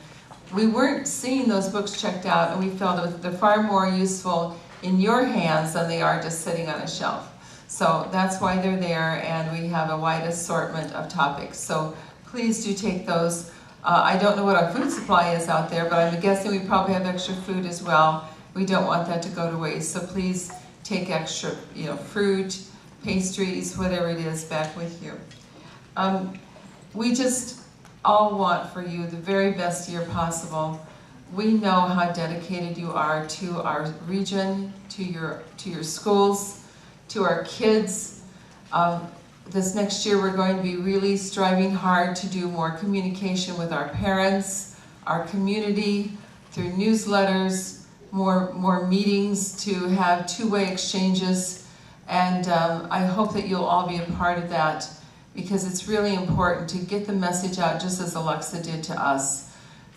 we weren't seeing those books checked out, and we felt they're far more useful in your hands than they are just sitting on a shelf. So that's why they're there, and we have a wide assortment of topics. So please do take those. I don't know what our food supply is out there, but I'm guessing we probably have extra food as well. We don't want that to go to waste, so please take extra, fruit, pastries, whatever it is, back with you. We just all want for you the very best year possible. We know how dedicated you are to our region, to your schools, to our kids. This next year we're going to be really striving hard to do more communication with our parents, our community, through newsletters, more meetings to have two-way exchanges, and I hope that you'll all be a part of that, because it's really important to get the message out just as Alexa did to us.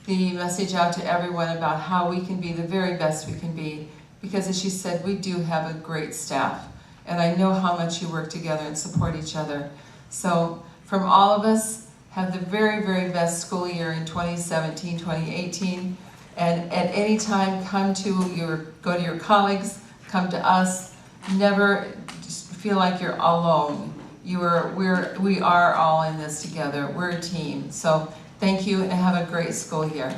The message out to everyone about how we can be the very best we can be, because as she said, we do have a great staff, and I know how much you work together and support each other. So from all of us, have the very, very best school year in 2017, 2018. And at any time, go to your colleagues, come to us. Never just feel like you're alone. We are all in this together. We're a team. So thank you and have a great school year.